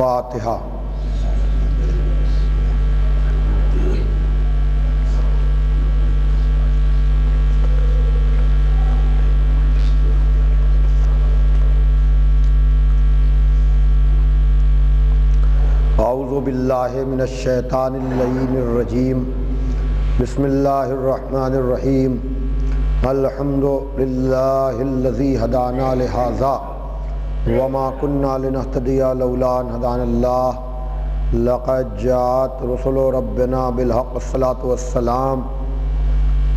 فاتحہ۔ اعوذ باللہ من الشیطان اللعین الرجیم، بسم اللہ الرحمن الرحیم۔ الحمد للہ الذی ہدانا لہذا وما كنا لنهتدی لولا ان ہدانا اللہ، لقد جاءت رسل ربنا بالحق، الصلاۃ والسلام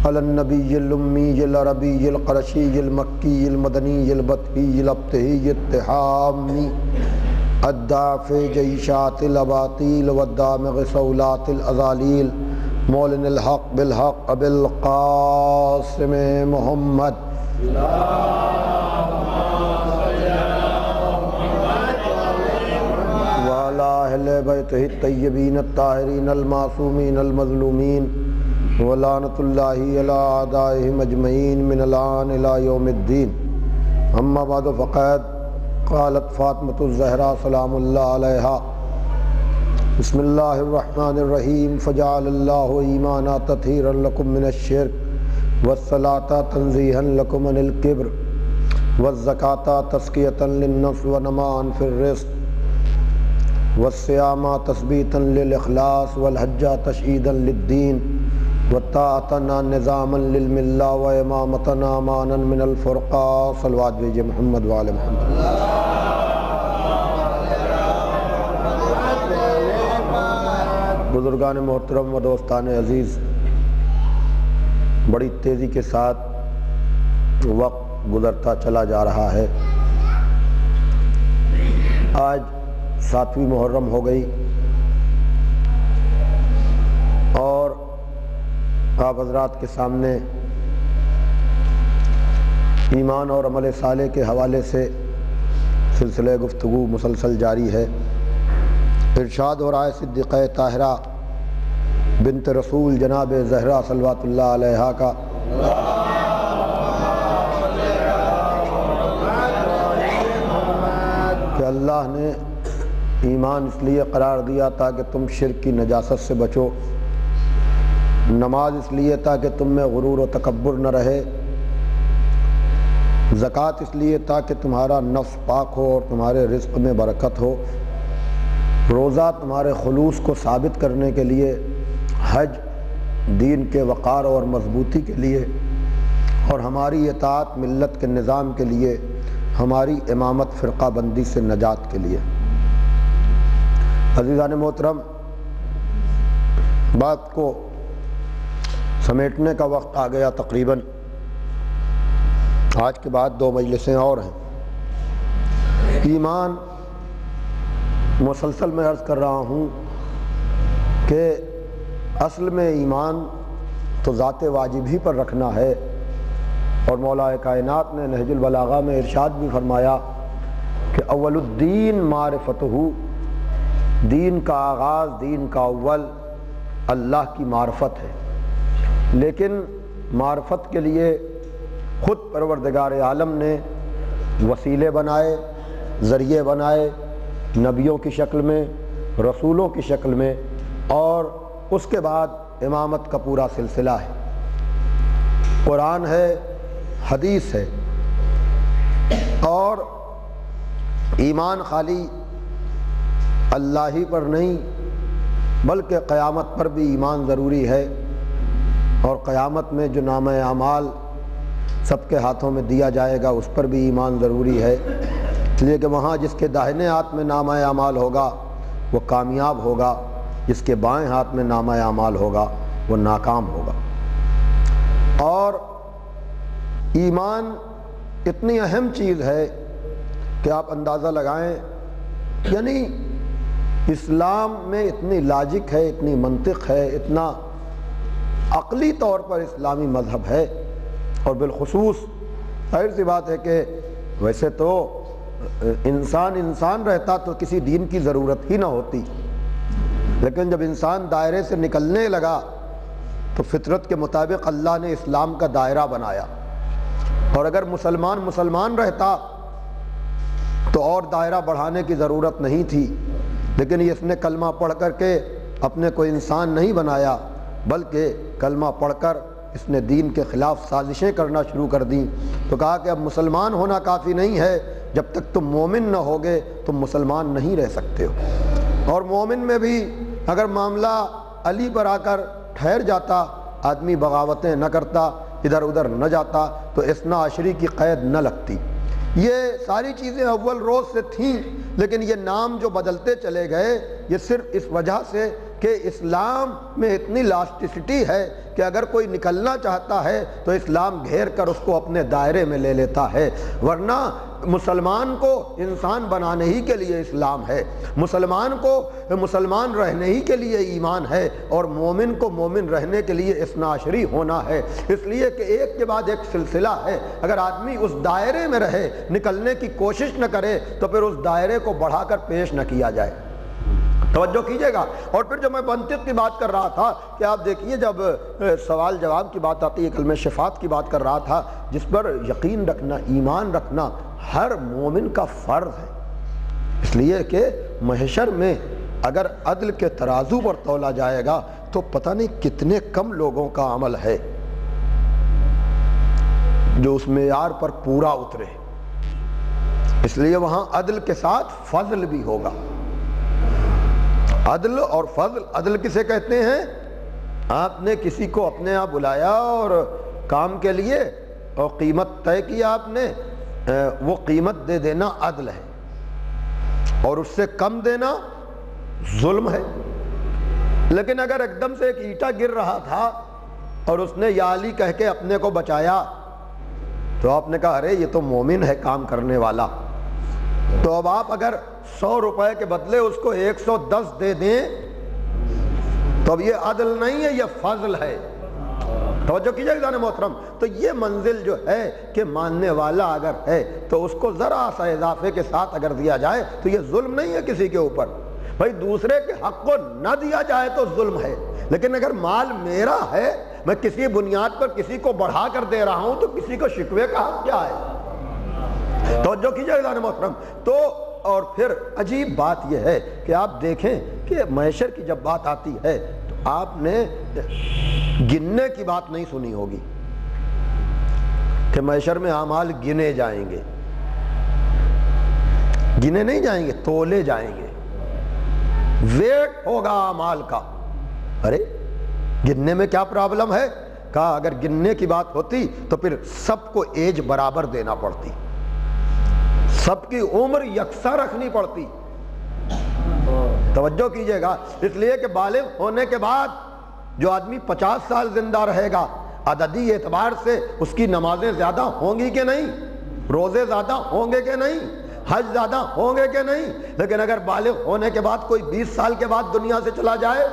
علی النبی الامی العربی القرشی المکی المدنی البطحی الابتہی التحامی الدافع جیشات الاباطیل والدامغ صولات الازالیل، مولن الحق بالحق ابی القاسم محمد وعلی اہل بیتہ الطیبین الطاہرین المعصومین المظلومین، ولعنۃ اللہ علی اعدائہم اجمعین من الآن الی یوم الدین۔ اما بعد فقد قالت فاطمۃ الزہرا سلام اللہ علیہا، بسم اللہ الرحمن الرحیم، فجعل اللہ ایمانا تطہیرا لکم من الشرک، والصلاۃ تنزیہا لکم عن الکبر، والزکاۃ تزکیۃ للنفس ونماء فی الرزق، والصیام تثبیتا للاخلاص، والحج تشہیدا للدین، والطاعۃ نظاما للملہ، وامامۃ امانا من الفرقہ۔ صلوات بھیجئے محمد وعلی محمد۔ بزرگان محترم و دوستان عزیز، بڑی تیزی کے ساتھ وقت گزرتا چلا جا رہا ہے۔ آج 7ویں محرم ہو گئی اور آپ حضرات کے سامنے ایمان اور عمل صالح کے حوالے سے سلسلہ گفتگو مسلسل جاری ہے۔ ارشاد ہو رہا ہے صدیقہ طاہرہ بنت رسول جناب زہرا صلوات اللہ علیہا کا، کہ اللہ نے ایمان اس لیے قرار دیا تاکہ تم شرک کی نجاست سے بچو، نماز اس لیے تاکہ تم میں غرور و تکبر نہ رہے، زکوٰۃ اس لیے تاکہ تمہارا نفس پاک ہو اور تمہارے رزق میں برکت ہو، روزہ تمہارے خلوص کو ثابت کرنے کے لیے، حج دین کے وقار اور مضبوطی کے لیے، اور ہماری اطاعت ملت کے نظام کے لیے، ہماری امامت فرقہ بندی سے نجات کے لیے۔ عزیزان محترم، بات کو سمیٹنے کا وقت آ گیا تقریباً۔ آج کے بعد 2 مجلسیں اور ہیں۔ ایمان مسلسل میں عرض کر رہا ہوں کہ اصل میں ایمان تو ذات واجب ہی پر رکھنا ہے، اور مولا کائنات نے نہج البلاغہ میں ارشاد بھی فرمایا کہ اول الدین معرفتہ، دین کا آغاز، دین کا اول اللہ کی معرفت ہے۔ لیکن معرفت کے لیے خود پروردگار عالم نے وسیلے بنائے، ذریعے بنائے، نبیوں کی شکل میں، رسولوں کی شکل میں، اور اس کے بعد امامت کا پورا سلسلہ ہے۔ قرآن ہے، حدیث ہے، اور ایمان خالی اللہ ہی پر نہیں بلکہ قیامت پر بھی ایمان ضروری ہے، اور قیامت میں جو نامہ اعمال سب کے ہاتھوں میں دیا جائے گا اس پر بھی ایمان ضروری ہے، اس لیے کہ وہاں جس کے داہنے ہاتھ میں نامہ اعمال ہوگا وہ کامیاب ہوگا، جس کے بائیں ہاتھ میں نامہ اعمال ہوگا وہ ناکام ہوگا۔ اور ایمان اتنی اہم چیز ہے کہ آپ اندازہ لگائیں، یعنی اسلام میں اتنی لاجک ہے، اتنی منطق ہے، اتنا عقلی طور پر اسلامی مذہب ہے، اور بالخصوص ظاہر سی بات ہے کہ ویسے تو انسان رہتا تو کسی دین کی ضرورت ہی نہ ہوتی، لیکن جب انسان دائرے سے نکلنے لگا تو فطرت کے مطابق اللہ نے اسلام کا دائرہ بنایا، اور اگر مسلمان رہتا تو اور دائرہ بڑھانے کی ضرورت نہیں تھی، لیکن اس نے کلمہ پڑھ کر کے اپنے کو انسان نہیں بنایا، بلکہ کلمہ پڑھ کر اس نے دین کے خلاف سازشیں کرنا شروع کر دیں۔ تو کہا کہ اب مسلمان ہونا کافی نہیں ہے، جب تک تم مومن نہ ہوگے تم مسلمان نہیں رہ سکتے ہو۔ اور مومن میں بھی اگر معاملہ علی پر آ کر ٹھہر جاتا، آدمی بغاوتیں نہ کرتا، ادھر ادھر نہ جاتا، تو اثنا عشری کی قید نہ لگتی۔ یہ ساری چیزیں اول روز سے تھیں، لیکن یہ نام جو بدلتے چلے گئے یہ صرف اس وجہ سے کہ اسلام میں اتنی لاسٹسٹی ہے کہ اگر کوئی نکلنا چاہتا ہے تو اسلام گھیر کر اس کو اپنے دائرے میں لے لیتا ہے، ورنہ مسلمان کو انسان بنانے ہی کے لیے اسلام ہے، مسلمان کو مسلمان رہنے ہی کے لیے ایمان ہے، اور مومن کو مومن رہنے کے لیے اثنا عشری ہونا ہے۔ اس لیے کہ ایک کے بعد ایک سلسلہ ہے، اگر آدمی اس دائرے میں رہے، نکلنے کی کوشش نہ کرے تو پھر اس دائرے کو بڑھا کر پیش نہ کیا جائے۔ توجہ کیجئے گا۔ اور پھر جو میں منطق کی بات کر رہا تھا کہ آپ دیکھیے جب سوال جواب کی بات آتی ہے، کلمہ شفاعت کی بات کر رہا تھا، جس پر یقین رکھنا، ایمان رکھنا ہر مومن کا فرض ہے، اس لیے کہ محشر میں اگر عدل کے ترازو پر تولا جائے گا تو پتہ نہیں کتنے کم لوگوں کا عمل ہے جو اس معیار پر پورا اترے، اس لیے وہاں عدل کے ساتھ فضل بھی ہوگا۔ عدل اور فضل، عدل کسے کہتے ہیں؟ آپ نے کسی کو اپنے یہاں بلایا اور کام کے لیے اور قیمت طے کیا، آپ نے وہ قیمت دے دینا عدل ہے، اور اس سے کم دینا ظلم ہے۔ لیکن اگر ایک دم سے ایک اینٹا گر رہا تھا اور اس نے یا علی کہہ کے اپنے کو بچایا تو آپ نے کہا ارے یہ تو مومن ہے کام کرنے والا، تو اب آپ اگر 100 روپے کے بدلے اس کو 110 دے دیں تو اب یہ عدل نہیں ہے، یہ فضل ہے۔ توجہ کیجئے گا محترم۔ تو یہ منزل جو ہے کہ ماننے والا اگر ہے تو اس کو ذرا سا اضافے کے ساتھ اگر دیا جائے تو یہ ظلم نہیں ہے کسی کے اوپر۔ بھائی دوسرے کے حق کو نہ دیا جائے تو ظلم ہے، لیکن اگر مال میرا ہے، میں کسی بنیاد پر کسی کو بڑھا کر دے رہا ہوں تو کسی کو شکوے کا حق کیا ہے؟ توجہ کیجئے گا محترم۔ تو اور پھر عجیب بات یہ ہے کہ آپ دیکھیں کہ محشر کی جب بات آتی ہے تو آپ نے گننے کی بات نہیں سنی ہوگی کہ محشر میں اعمال گنے جائیں گے، گنے نہیں جائیں گے، تولے جائیں گے، ویٹ ہوگا اعمال کا۔ ارے گننے میں کیا پرابلم ہے؟ کہا اگر گننے کی بات ہوتی تو پھر سب کو ایج برابر دینا پڑتی، سب کی عمر یکساں رکھنی پڑتی۔ توجہ کیجئے گا، اس لیے کہ بالغ ہونے کے بعد جو آدمی 50 سال زندہ رہے گا، عددی اعتبار سے اس کی نمازیں زیادہ ہوں گی کہ نہیں، روزے زیادہ ہوں گے کہ نہیں، حج زیادہ ہوں گے کہ نہیں۔ لیکن اگر بالغ ہونے کے بعد کوئی 20 سال کے بعد دنیا سے چلا جائے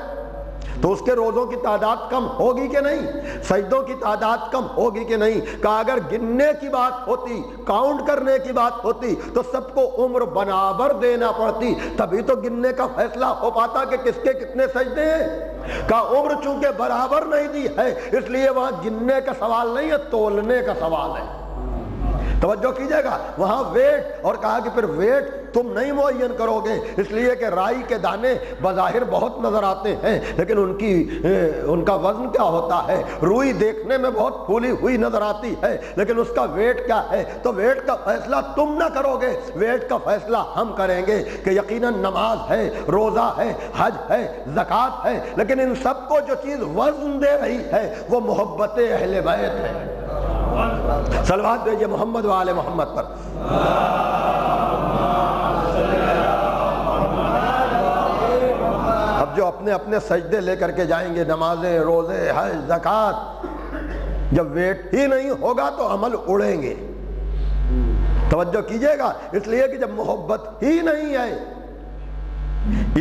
تو اس کے روزوں کی تعداد کم ہوگی کہ نہیں، سجدوں کی تعداد کم ہوگی کہ نہیں۔ کہا اگر گننے کی بات ہوتی، کاؤنٹ کرنے کی بات ہوتی تو سب کو عمر برابر دینا پڑتی، تبھی تو گننے کا فیصلہ ہو پاتا کہ کس کے کتنے سجدے ہیں۔ کہا عمر چونکہ برابر نہیں دی ہے اس لیے وہاں گننے کا سوال نہیں ہے، تولنے کا سوال ہے۔ توجہ کیجئے گا، وہاں ویٹ، اور کہا کہ پھر ویٹ تم نہیں معین کرو گے، اس لیے کہ رائی کے دانے بظاہر بہت نظر آتے ہیں لیکن ان کا وزن کیا ہوتا ہے؟ روئی دیکھنے میں بہت پھولی ہوئی نظر آتی ہے لیکن اس کا ویٹ کیا ہے؟ تو ویٹ کا فیصلہ تم نہ کرو گے، ویٹ کا فیصلہ ہم کریں گے کہ یقیناً نماز ہے، روزہ ہے، حج ہے، زکوٰۃ ہے، لیکن ان سب کو جو چیز وزن دے رہی ہے وہ محبت اہل بیت ہے۔ صلوات بھیجئے محمد و آل محمد پر۔ اب جو اپنے اپنے سجدے لے کر کے جائیں گے، نمازیں، روزے، حج، زکوٰۃ، جب ویٹ ہی نہیں ہوگا تو عمل اڑیں گے۔ توجہ کیجئے گا، اس لیے کہ جب محبت ہی نہیں ہے،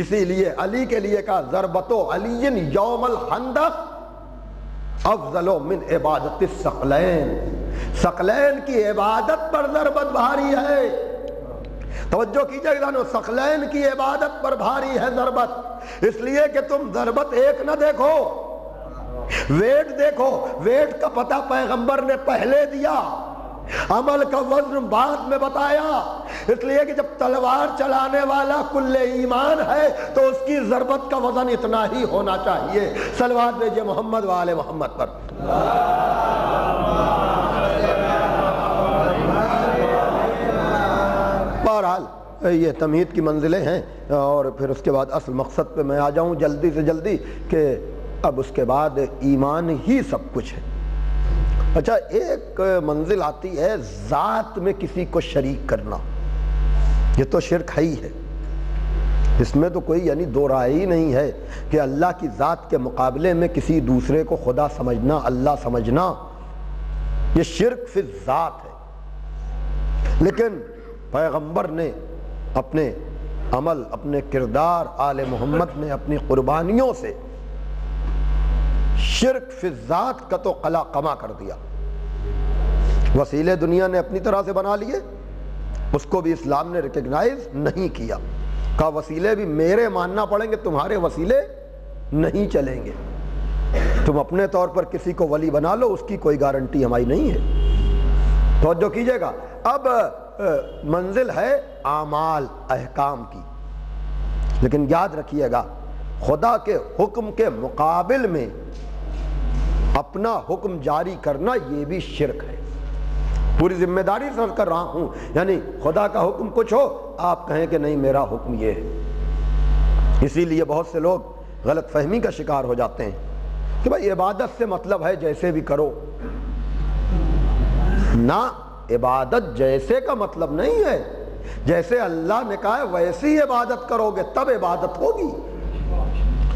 اسی لیے علی کے لیے کہا ضربت علی یوم الخندق افضل من عبادت الثقلین، ثقلین کی عبادت پر ضربت بھاری ہے۔ توجہ کیجئے گا، ثقلین کی عبادت پر بھاری ہے ضربت، اس لیے کہ تم ضربت ایک نہ دیکھو، ویٹ دیکھو۔ ویٹ کا پتہ پیغمبر نے پہلے دیا، عمل کا وزن بعد میں بتایا، اس لیے کہ جب تلوار چلانے والا کل ایمان ہے تو اس کی ضربت کا وزن اتنا ہی ہونا چاہیے۔ صلوات بھیجئے محمد و آل محمد پر۔ بہرحال یہ تمہید کی منزلیں ہیں، اور پھر اس کے بعد اصل مقصد پہ میں آ جاؤں جلدی سے جلدی کہ اب اس کے بعد ایمان ہی سب کچھ ہے۔ اچھا، ایک منزل آتی ہے ذات میں کسی کو شریک کرنا، یہ تو شرک ہی ہے، اس میں تو کوئی یعنی دو رائے ہی نہیں ہے کہ اللہ کی ذات کے مقابلے میں کسی دوسرے کو خدا سمجھنا، اللہ سمجھنا، یہ شرک فی الذات ہے۔ لیکن پیغمبر نے اپنے عمل، اپنے کردار، آل محمد نے اپنی قربانیوں سے شرک فی الذات کا تو قلع قما کر دیا۔ وسیلے دنیا نے اپنی طرح سے بنا لیے، اس کو بھی اسلام نے ریکگنائز نہیں کیا، کہا وسیلے بھی میرے ماننا پڑیں گے، تمہارے وسیلے نہیں چلیں گے، تم اپنے طور پر کسی کو ولی بنا لو، اس کی کوئی گارنٹی ہماری نہیں ہے۔ توجہ کیجئے گا، اب منزل ہے اعمال، احکام کی، لیکن یاد رکھیے گا خدا کے حکم کے مقابل میں اپنا حکم جاری کرنا یہ بھی شرک ہے۔ پوری ذمہ داری سے کر رہا ہوں، یعنی خدا کا حکم کچھ ہو، آپ کہیں کہ نہیں میرا حکم یہ ہے۔ اسی لیے بہت سے لوگ غلط فہمی کا شکار ہو جاتے ہیں کہ بھائی عبادت سے مطلب ہے جیسے بھی کرو، نہ، عبادت جیسے کا مطلب نہیں ہے، جیسے اللہ نے کہا ہے ویسی عبادت کرو گے تب عبادت ہوگی۔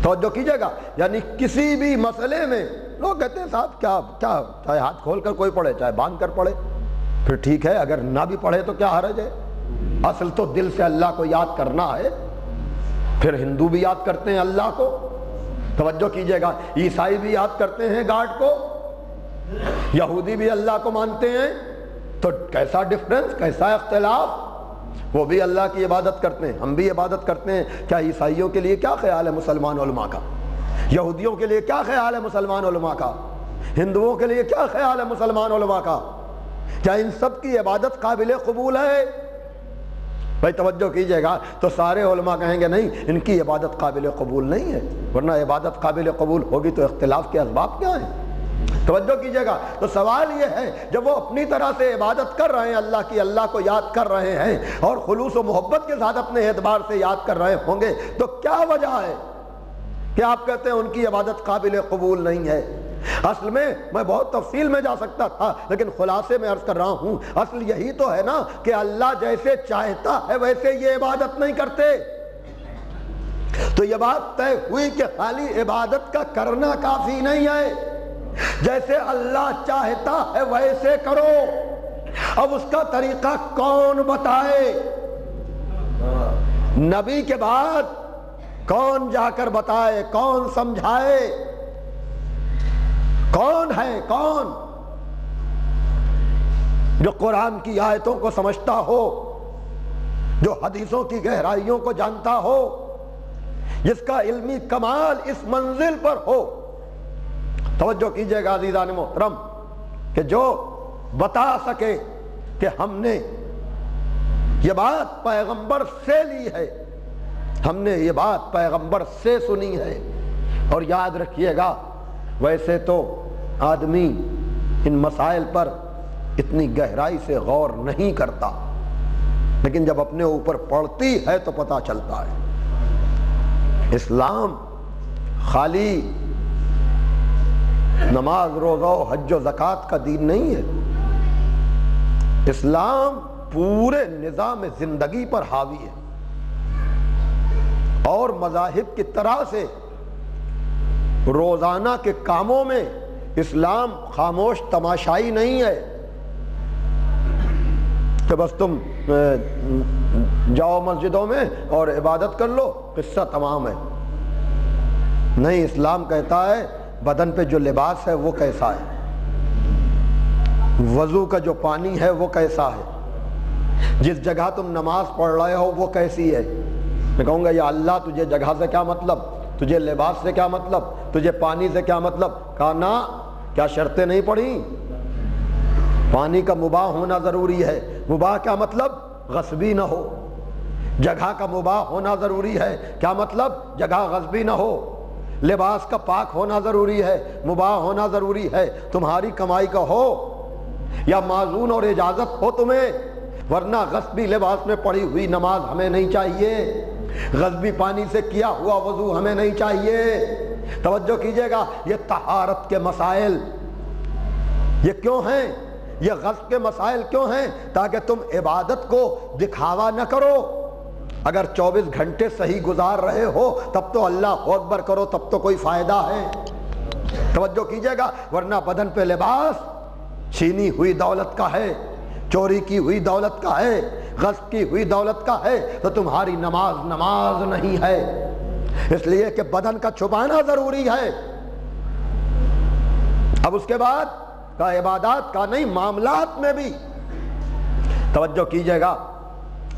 توجہ کیجئے گا، یعنی کسی بھی مسئلے میں لوگ کہتے ہیں صاحب کیا چاہے ہاتھ کھول کر کوئی پڑھے چاہے باندھ کر پڑھے، پھر ٹھیک ہے، اگر نہ بھی پڑھے تو کیا حرج ہے، اصل تو دل سے اللہ کو یاد کرنا ہے۔ پھر ہندو بھی یاد کرتے ہیں اللہ کو، توجہ کیجئے گا، عیسائی بھی یاد کرتے ہیں گاڈ کو، یہودی بھی اللہ کو مانتے ہیں، تو کیسا ڈفرنس، کیسا اختلاف، وہ بھی اللہ کی عبادت کرتے ہیں، ہم بھی عبادت کرتے ہیں۔ کیا عیسائیوں کے لیے کیا خیال ہے مسلمان علماء کا؟ یہودیوں کے لیے کیا خیال ہے مسلمان علماء کا؟ ہندوؤں کے لیے کیا خیال ہے مسلمان علماء کا؟ کیا ان سب کی عبادت قابل قبول ہے؟ بھائی توجہ کیجئے گا، تو سارے علماء کہیں گے نہیں ان کی عبادت قابل قبول نہیں ہے، ورنہ عبادت قابل قبول ہوگی تو اختلاف کے اسباب کیا ہیں؟ توجہ کیجئے گا، تو سوال یہ ہے جب وہ اپنی طرح سے عبادت کر رہے ہیں اللہ کی، اللہ کو یاد کر رہے ہیں اور خلوص و محبت کے ساتھ اپنے اعتبار سے یاد کر رہے ہوں گے، تو کیا وجہ ہے کہ آپ کہتے ہیں ان کی عبادت قابل قبول نہیں ہے؟ اصل میں بہت تفصیل میں جا سکتا تھا، لیکن خلاصے میں عرض کر رہا ہوں، اصل یہی تو ہے نا کہ اللہ جیسے چاہتا ہے ویسے یہ عبادت نہیں کرتے۔ تو یہ بات طے ہوئی کہ خالی عبادت کا کرنا کافی نہیں ہے، جیسے اللہ چاہتا ہے ویسے کرو۔ اب اس کا طریقہ کون بتائے؟ نبی کے بعد کون جا کر بتائے، کون سمجھائے؟ کون ہے، کون جو قرآن کی آیتوں کو سمجھتا ہو، جو حدیثوں کی گہرائیوں کو جانتا ہو، جس کا علمی کمال اس منزل پر ہو؟ توجہ کیجئے گا عزیزان محترم، کہ جو بتا سکے کہ ہم نے یہ بات پیغمبر سے لی ہے، ہم نے یہ بات پیغمبر سے سنی ہے۔ اور یاد رکھیے گا، ویسے تو آدمی ان مسائل پر اتنی گہرائی سے غور نہیں کرتا، لیکن جب اپنے اوپر پڑتی ہے تو پتہ چلتا ہے۔ اسلام خالی نماز، روزہ و حج و زکوٰۃ کا دین نہیں ہے، اسلام پورے نظام زندگی پر حاوی ہے، اور مذاہب کی طرح سے روزانہ کے کاموں میں اسلام خاموش تماشائی نہیں ہے کہ بس تم جاؤ مسجدوں میں اور عبادت کر لو، قصہ تمام ہے۔ نہیں، اسلام کہتا ہے بدن پہ جو لباس ہے وہ کیسا ہے، وضو کا جو پانی ہے وہ کیسا ہے، جس جگہ تم نماز پڑھ رہے ہو وہ کیسی ہے۔ میں کہوں گا یا اللہ تجھے جگہ سے کیا مطلب، تجھے لباس سے کیا مطلب، تجھے پانی سے کیا مطلب؟ کہا نا، کیا شرطیں نہیں پڑھی؟ پانی کا مباح ہونا ضروری ہے۔ مباح کیا مطلب؟ غصبی نہ ہو۔ جگہ کا مباح ہونا ضروری ہے، کیا مطلب؟ جگہ غصبی نہ ہو۔ لباس کا پاک ہونا ضروری ہے، مباح ہونا ضروری ہے، تمہاری کمائی کا ہو یا معذون اور اجازت ہو تمہیں، ورنہ غصبی لباس میں پڑی ہوئی نماز ہمیں نہیں چاہیے، غصبی پانی سے کیا ہوا وضو ہمیں نہیں چاہیے۔ توجہ کیجئے گا، یہ طہارت کے مسائل یہ کیوں ہیں؟ یہ غصب کے مسائل کیوں ہیں؟ تاکہ تم عبادت کو دکھاوا نہ کرو۔ اگر 24 گھنٹے صحیح گزار رہے ہو تب تو اللہ اکبر کرو، تب تو کوئی فائدہ ہے۔ توجہ کیجئے گا، ورنہ بدن پہ لباس چھینی ہوئی دولت کا ہے، چوری کی ہوئی دولت کا ہے، غصب کی ہوئی دولت کا ہے، تو تمہاری نماز نہیں ہے۔ اس لیے کہ بدن کا چھپانا ضروری ہے۔ اب اس کے بعد کا عبادات کا نہیں، معاملات میں بھی توجہ کیجئے گا،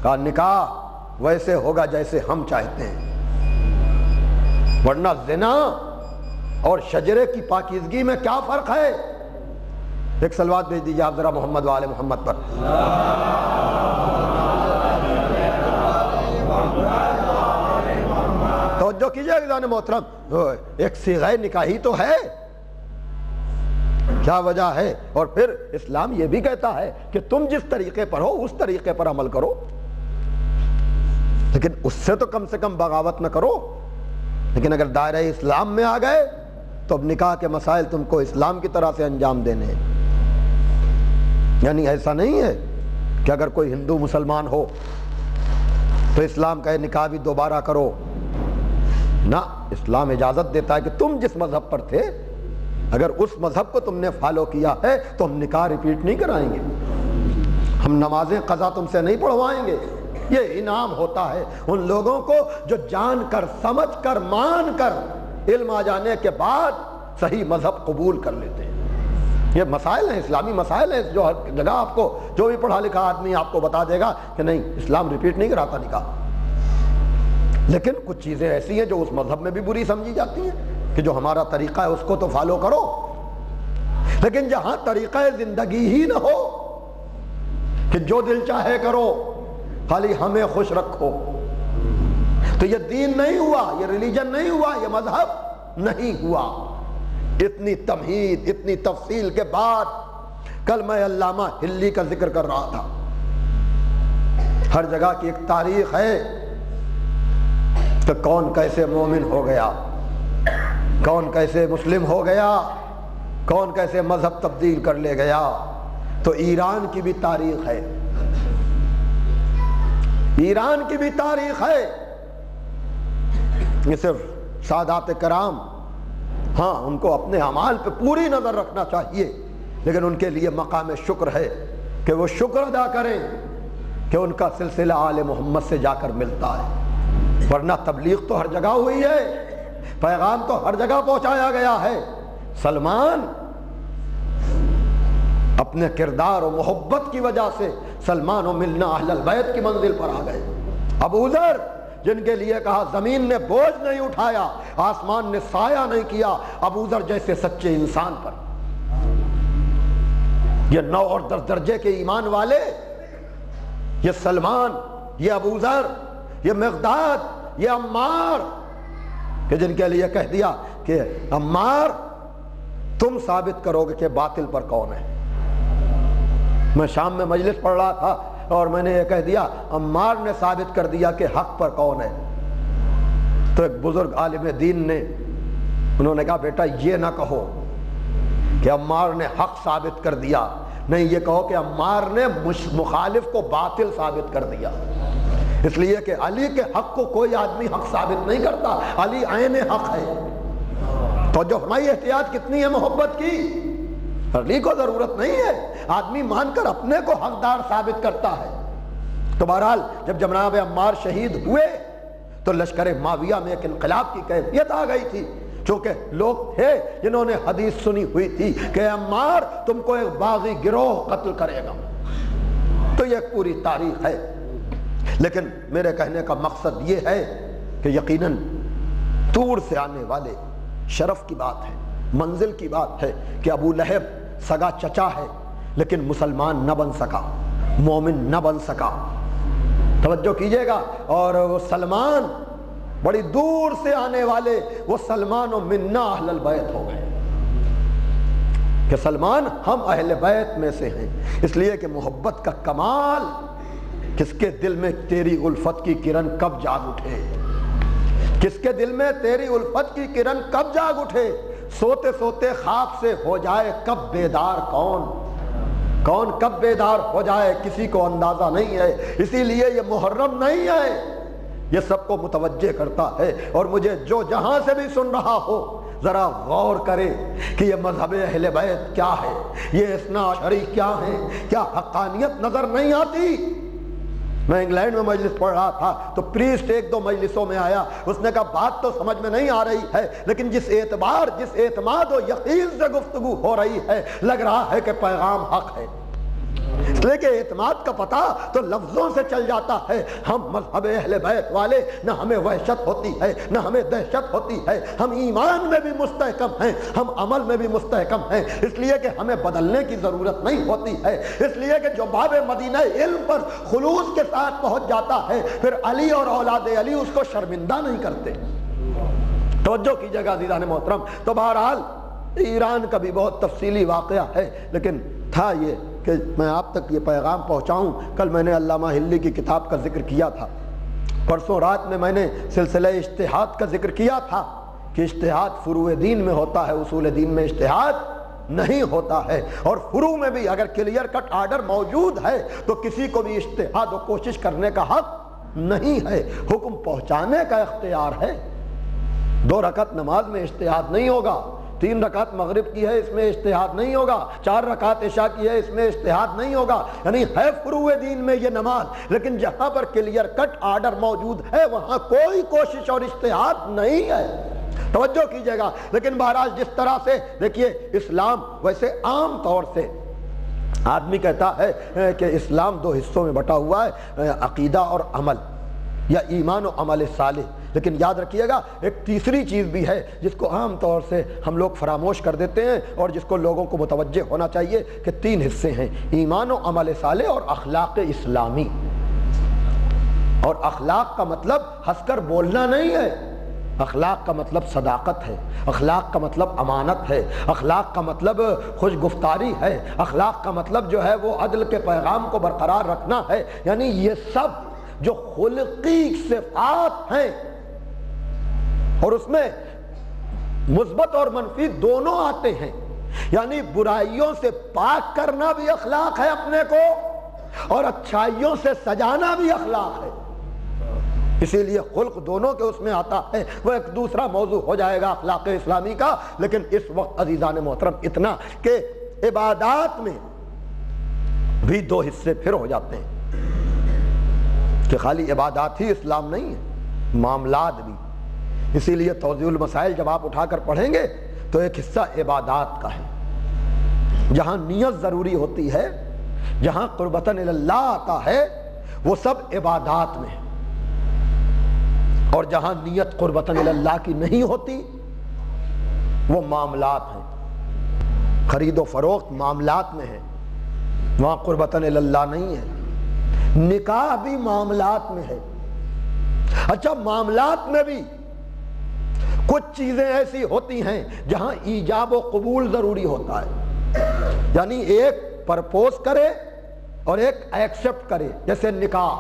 کہ نکاح ویسے ہوگا جیسے ہم چاہتے ہیں، ورنہ زنا اور شجرے کی پاکیزگی میں کیا فرق ہے؟ ایک صلوات بھیج دیجیے آپ ذرا محمد و آل محمد پر۔ توجہ کیجئے گا محترم، ایک صیغہ نکاحی تو ہے، کیا وجہ ہے؟ اور پھر اسلام یہ بھی کہتا ہے کہ تم جس طریقے پر ہو اس طریقے پر عمل کرو، لیکن اس سے تو کم سے کم بغاوت نہ کرو۔ لیکن اگر دائرہ اسلام میں آ گئے تو اب نکاح کے مسائل تم کو اسلام کی طرح سے انجام دینے ہیں۔ یعنی ایسا نہیں ہے کہ اگر کوئی ہندو مسلمان ہو تو اسلام کہے نکاح بھی دوبارہ کرو، نہ، اسلام اجازت دیتا ہے کہ تم جس مذہب پر تھے اگر اس مذہب کو تم نے فالو کیا ہے تو ہم نکاح ریپیٹ نہیں کرائیں گے، ہم نمازیں قضا تم سے نہیں پڑھوائیں گے۔ یہ انعام ہوتا ہے ان لوگوں کو جو جان کر، سمجھ کر، مان کر، علم آ جانے کے بعد صحیح مذہب قبول کر لیتے ہیں۔ یہ مسائل ہیں، اسلامی مسائل ہیں، جو ہر جگہ آپ کو جو بھی پڑھا لکھا آدمی آپ کو بتا دے گا کہ نہیں، اسلام ریپیٹ نہیں کراتا نکاح۔ لیکن کچھ چیزیں ایسی ہیں جو اس مذہب میں بھی بری سمجھی جاتی ہیں کہ جو ہمارا طریقہ ہے اس کو تو فالو کرو، لیکن جہاں طریقہ زندگی ہی نہ ہو کہ جو دل چاہے کرو، خالی ہمیں خوش رکھو، تو یہ دین نہیں ہوا، یہ ریلیجن نہیں ہوا، یہ مذہب نہیں ہوا۔ اتنی تمہید، اتنی تفصیل کے بعد کل میں علامہ ہلی کا ذکر کر رہا تھا، ہر جگہ کی ایک تاریخ ہے کہ کون کیسے مومن ہو گیا، کون کیسے مسلم ہو گیا، کون کیسے مذہب تبدیل کر لے گیا۔ تو ایران کی بھی تاریخ ہے، ایران کی بھی تاریخ ہے۔ یہ صرف سادات کرام، ہاں ان کو اپنے اعمال پہ پوری نظر رکھنا چاہیے، لیکن ان کے لیے مقام شکر ہے کہ وہ شکر ادا کریں کہ ان کا سلسلہ آل محمد سے جا کر ملتا ہے، ورنہ تبلیغ تو ہر جگہ ہوئی ہے، پیغام تو ہر جگہ پہنچایا گیا ہے۔ سلمان اپنے کردار و محبت کی وجہ سے سلمان و ملنا اہل البیت کی منزل پر آ گئے۔ ابو ذر جن کے لیے کہا زمین نے بوجھ نہیں اٹھایا، آسمان نے سایہ نہیں کیا، ابو ذر جیسے سچے انسان پر، یہ 9 اور 10 درجے کے ایمان والے، یہ سلمان، یہ ابو ذر، یہ مقداد، یہ عمار، کہ جن کے لیے کہہ دیا کہ عمار تم ثابت کرو گے کہ باطل پر کون ہے۔ میں شام میں مجلس پڑھ رہا تھا اور میں نے یہ کہہ دیا عمار نے ثابت کر دیا کہ حق پر کون ہے، تو ایک بزرگ عالم دین نے انہوں نے کہا بیٹا یہ نہ کہو کہ عمار نے حق ثابت کر دیا، نہیں، یہ کہو کہ عمار نے مخالف کو باطل ثابت کر دیا، اس لیے کہ علی کے حق کو کوئی آدمی حق ثابت نہیں کرتا، علی عین حق ہے۔ تو جو ہماری احتیاط کتنی ہے محبت کی، علی کو ضرورت نہیں ہے، آدمی مان کر اپنے کو حقدار ثابت کرتا ہے۔ تو بہرحال جب جناب عمار شہید ہوئے تو لشکر معاویہ میں ایک انقلاب کی کیفیت آ گئی تھی، چونکہ لوگ تھے جنہوں نے حدیث سنی ہوئی تھی کہ عمار تم کو ایک باغی گروہ قتل کرے گا، تو یہ ایک پوری تاریخ ہے۔ لیکن میرے کہنے کا مقصد یہ ہے کہ یقیناً دور سے آنے والے شرف کی بات ہے، منزل کی بات ہے کہ ابو لہب سگا چچا ہے، لیکن مسلمان نہ بن سکا، مومن نہ بن سکا۔ توجہ کیجئے گا۔ اور وہ سلمان بڑی دور سے آنے والے، وہ سلمان و منا اہل البیت ہو گئے کہ سلمان ہم اہل بیت میں سے ہیں، اس لیے کہ محبت کا کمال، کس کے دل میں تیری الفت کی کرن کب جاگ اٹھے، کس کے دل میں تیری الفت کی کرن کب جاگ اٹھے، سوتے سوتے خواب سے ہو جائے کب بیدار کون کب بیدار ہو جائے کسی کو اندازہ نہیں ہے۔ اسی لیے یہ محرم نہیں ہے، یہ سب کو متوجہ کرتا ہے۔ اور مجھے جو جہاں سے بھی سن رہا ہو ذرا غور کرے کہ یہ مذہب اہل بیت کیا ہے، یہ اثنا عشری کیا ہے، کیا حقانیت نظر نہیں آتی؟ میں انگلینڈ میں مجلس پڑھ رہا تھا تو پریسٹ ایک دو مجلسوں میں آیا، اس نے کہا بات تو سمجھ میں نہیں آ رہی ہے، لیکن جس اعتبار جس اعتماد و یقین سے گفتگو ہو رہی ہے لگ رہا ہے کہ پیغام حق ہے، اس لیے کہ اعتماد کا پتہ تو لفظوں سے چل جاتا ہے۔ ہم مذہب اہل بیت والے، نہ ہمیں وحشت ہوتی ہے نہ ہمیں دہشت ہوتی ہے، ہم ایمان میں بھی مستحکم ہیں، ہم عمل میں بھی مستحکم ہیں، اس لیے کہ ہمیں بدلنے کی ضرورت نہیں ہوتی ہے، اس لیے کہ جو باب مدینہ علم پر خلوص کے ساتھ پہنچ جاتا ہے پھر علی اور اولاد علی اس کو شرمندہ نہیں کرتے۔ توجہ کیجیے گا عزیزان محترم۔ تو بہرحال ایران کا بھی بہت تفصیلی واقعہ ہے، لیکن تھا یہ کہ میں آپ تک یہ پیغام پہنچاؤں۔ کل میں نے علامہ ہلی کی کتاب کا ذکر کیا تھا، پرسوں رات میں نے سلسلہ اجتہاد کا ذکر کیا تھا کہ اجتہاد فروع دین میں ہوتا ہے، اصول دین میں اجتہاد نہیں ہوتا ہے، اور فروع میں بھی اگر کلیئر کٹ آرڈر موجود ہے تو کسی کو بھی اجتہاد و کوشش کرنے کا حق نہیں ہے، حکم پہنچانے کا اختیار ہے۔ 2 رکعت نماز میں اجتہاد نہیں ہوگا، 3 رکعت مغرب کی ہے اس میں اجتہاد نہیں ہوگا، 4 رکعت عشاء کی ہے اس میں اجتہاد نہیں ہوگا، یعنی ہے فروع دین میں یہ نماز، لیکن جہاں پر کلیئر کٹ آرڈر موجود ہے وہاں کوئی کوشش اور اجتہاد نہیں ہے۔ توجہ کیجئے گا۔ لیکن بہرحال جس طرح سے دیکھیے اسلام، ویسے عام طور سے آدمی کہتا ہے کہ اسلام 2 حصوں میں بٹا ہوا ہے، عقیدہ اور عمل، یا ایمان و عمل صالح، لیکن یاد رکھیے گا ایک تیسری چیز بھی ہے جس کو عام طور سے ہم لوگ فراموش کر دیتے ہیں اور جس کو لوگوں کو متوجہ ہونا چاہیے کہ 3 حصے ہیں، ایمان و عمل صالح اور اخلاق اسلامی۔ اور اخلاق کا مطلب ہنس کر بولنا نہیں ہے، اخلاق کا مطلب صداقت ہے، اخلاق کا مطلب امانت ہے، اخلاق کا مطلب خوش گفتاری ہے، اخلاق کا مطلب جو ہے وہ عدل کے پیغام کو برقرار رکھنا ہے، یعنی یہ سب جو خلقی صفات ہیں اور اس میں مثبت اور منفی دونوں آتے ہیں، یعنی برائیوں سے پاک کرنا بھی اخلاق ہے اپنے کو اور اچھائیوں سے سجانا بھی اخلاق ہے، اسی لیے خلق دونوں کے اس میں آتا ہے۔ وہ ایک دوسرا موضوع ہو جائے گا اخلاق اسلامی کا، لیکن اس وقت عزیزان محترم اتنا کہ عبادات میں بھی 2 حصے پھر ہو جاتے ہیں کہ خالی عبادات ہی اسلام نہیں ہے، معاملات بھی۔ اسی لیے توضیح المسائل جب آپ اٹھا کر پڑھیں گے تو ایک حصہ عبادات کا ہے، جہاں نیت ضروری ہوتی ہے، جہاں قربتاً اللہ آتا ہے وہ سب عبادات میں ہے، اور جہاں نیت قربتاً اللہ کی نہیں ہوتی وہ معاملات ہیں، خرید و فروخت معاملات میں ہے، وہاں قربتاً اللہ نہیں ہے، نکاح بھی معاملات میں ہے۔ اچھا معاملات میں بھی کچھ چیزیں ایسی ہوتی ہیں جہاں ایجاب و قبول ضروری ہوتا ہے، یعنی ایک پرپوز کرے اور ایک ایکسپٹ کرے، جیسے نکاح۔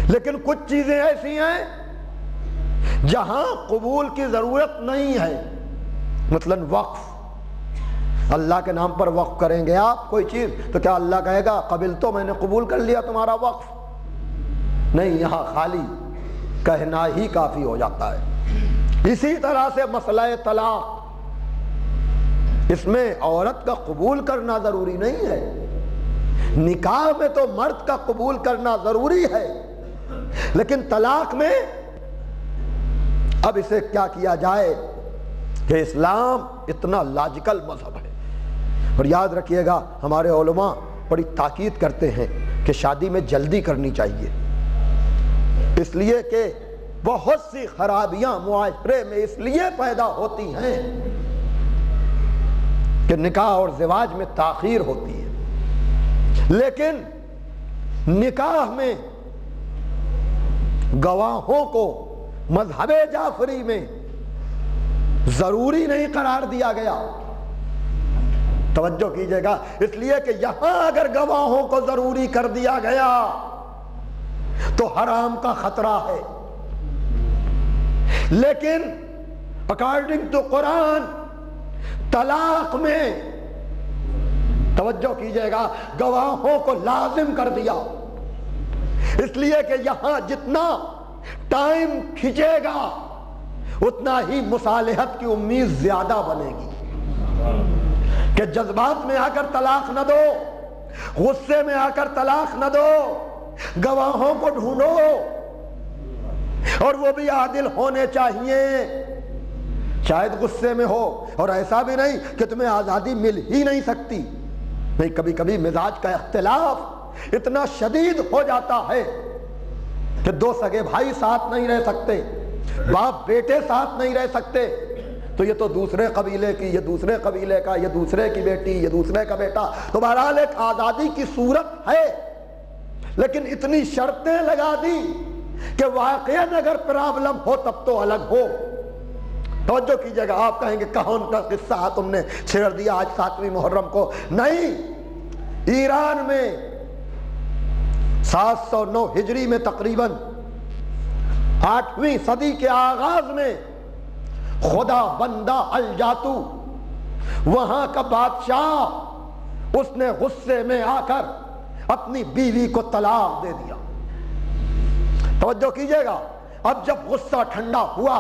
لیکن کچھ چیزیں ایسی ہیں جہاں قبول کی ضرورت نہیں ہے، مثلا وقف، اللہ کے نام پر وقف کریں گے آپ کوئی چیز تو کیا اللہ کہے گا قبل تو میں نے قبول کر لیا تمہارا وقف؟ نہیں، یہاں خالی کہنا ہی کافی ہو جاتا ہے۔ اسی طرح سے مسئلہ طلاق، اس میں عورت کا قبول کرنا ضروری نہیں ہے، نکاح میں تو مرد کا قبول کرنا ضروری ہے، لیکن طلاق میں اب اسے کیا کیا جائے کہ اسلام اتنا لاجیکل مذہب ہے۔ اور یاد رکھیے گا ہمارے علماء بڑی تاکید کرتے ہیں کہ شادی میں جلدی کرنی چاہیے، اس لیے کہ بہت سی خرابیاں معاشرے میں اس لیے پیدا ہوتی ہیں کہ نکاح اور زواج میں تاخیر ہوتی ہے، لیکن نکاح میں گواہوں کو مذہب جعفری میں ضروری نہیں قرار دیا گیا۔ توجہ کیجئے گا، اس لیے کہ یہاں اگر گواہوں کو ضروری کر دیا گیا تو حرام کا خطرہ ہے، لیکن اکارڈنگ ٹو قرآن طلاق میں توجہ کیجئے گا گواہوں کو لازم کر دیا، اس لیے کہ یہاں جتنا ٹائم کھنچے گا اتنا ہی مصالحت کی امید زیادہ بنے گی، کہ جذبات میں آ کر طلاق نہ دو، غصے میں آ کر طلاق نہ دو، گواہوں کو ڈھونڈو، اور وہ بھی عادل ہونے چاہیے، شاید غصے میں ہو، اور ایسا بھی نہیں کہ تمہیں آزادی مل ہی نہیں سکتی، نہیں، کبھی کبھی مزاج کا اختلاف اتنا شدید ہو جاتا ہے کہ دو سگے بھائی ساتھ نہیں رہ سکتے، باپ بیٹے ساتھ نہیں رہ سکتے، تو یہ تو دوسرے قبیلے کی، یہ دوسرے قبیلے کا، یہ دوسرے کی بیٹی، یہ دوسرے کا بیٹا، تو بہرحال ایک آزادی کی صورت ہے، لیکن اتنی شرطیں لگا دی کہ واقعاً اگر پرابلم ہو تب تو الگ ہو۔ توجہ کیجئے گا، آپ کہیں گے کون کا قصہ تم نے چھیڑ دیا آج 7ویں محرم کو؟ نہیں، ایران میں 709 ہجری میں تقریباً 8ویں صدی کے آغاز میں خدا بندہ الجاتو وہاں کا بادشاہ، اس نے غصے میں آ کر اپنی بیوی کو طلاق دے دیا۔ توجہ کیجئے گا، اب جب غصہ ٹھنڈا ہوا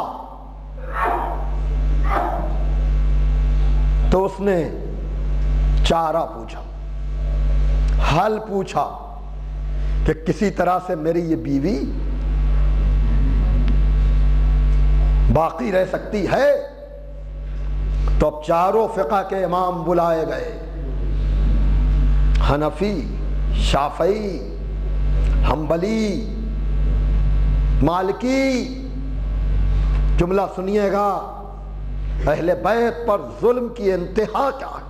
تو اس نے چارہ پوچھا، حل پوچھا کہ کسی طرح سے میری یہ بیوی باقی رہ سکتی ہے، تو اب چاروں فقہ کے امام بلائے گئے، حنفی، شافعی، حنبلی، مالکی۔ جملہ سنیے گا، اہل بیت پر ظلم کی انتہا کیا ہے۔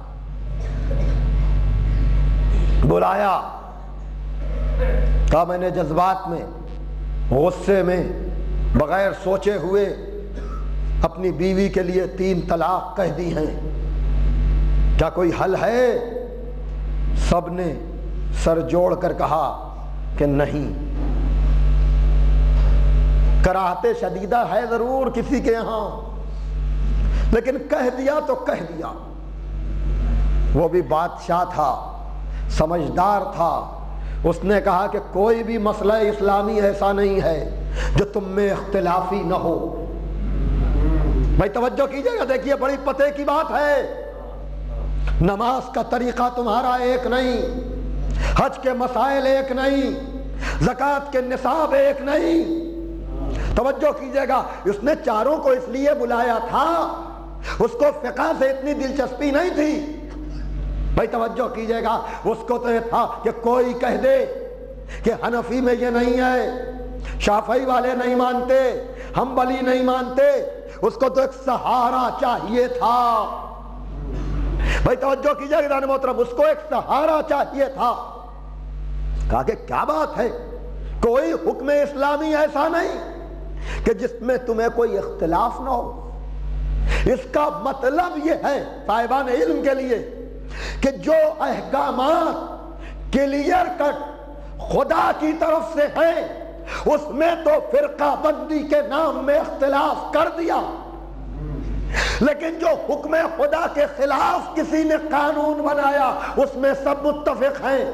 بلایا، کہا میں نے جذبات میں، غصے میں، بغیر سوچے ہوئے اپنی بیوی کے لیے 3 طلاق کہہ دی ہیں، کیا کوئی حل ہے؟ سب نے سر جوڑ کر کہا کہ نہیں۔ کراہت شدیدہ ہے ضرور کسی کے یہاں، لیکن کہہ دیا تو کہہ دیا۔ وہ بھی بادشاہ تھا، سمجھدار تھا، اس نے کہا کہ کوئی بھی مسئلہ اسلامی ایسا نہیں ہے جو تم میں اختلافی نہ ہو۔ بھائی توجہ کیجئے گا، دیکھیے بڑی پتے کی بات ہے، نماز کا طریقہ تمہارا ایک نہیں، حج کے مسائل ایک نہیں، زکوٰۃ کے نصاب ایک نہیں۔ توجہ کیجئے گا، اس نے چاروں کو اس لیے بلایا تھا، اس کو فقہ سے اتنی دلچسپی نہیں تھی۔ بھائی توجہ کیجئے گا، اس کو تو یہ تھا کہ کوئی کہہ دے کہ حنفی میں یہ نہیں ہے، شافعی والے نہیں مانتے، حنبلی نہیں مانتے، اس کو تو ایک سہارا چاہیے تھا۔ بھائی توجہ کیجئے گا محترم، اس کو ایک سہارا چاہیے تھا۔ کہا کہ کیا بات ہے، کوئی حکم اسلامی ایسا نہیں کہ جس میں تمہیں کوئی اختلاف نہ ہو۔ اس کا مطلب یہ ہے صاحبان علم کے لیے کہ جو احکامات کلیئر کٹ خدا کی طرف سے ہیں، اس میں تو فرقہ بندی کے نام میں اختلاف کر دیا، لیکن جو حکم خدا کے خلاف کسی نے قانون بنایا اس میں سب متفق ہیں۔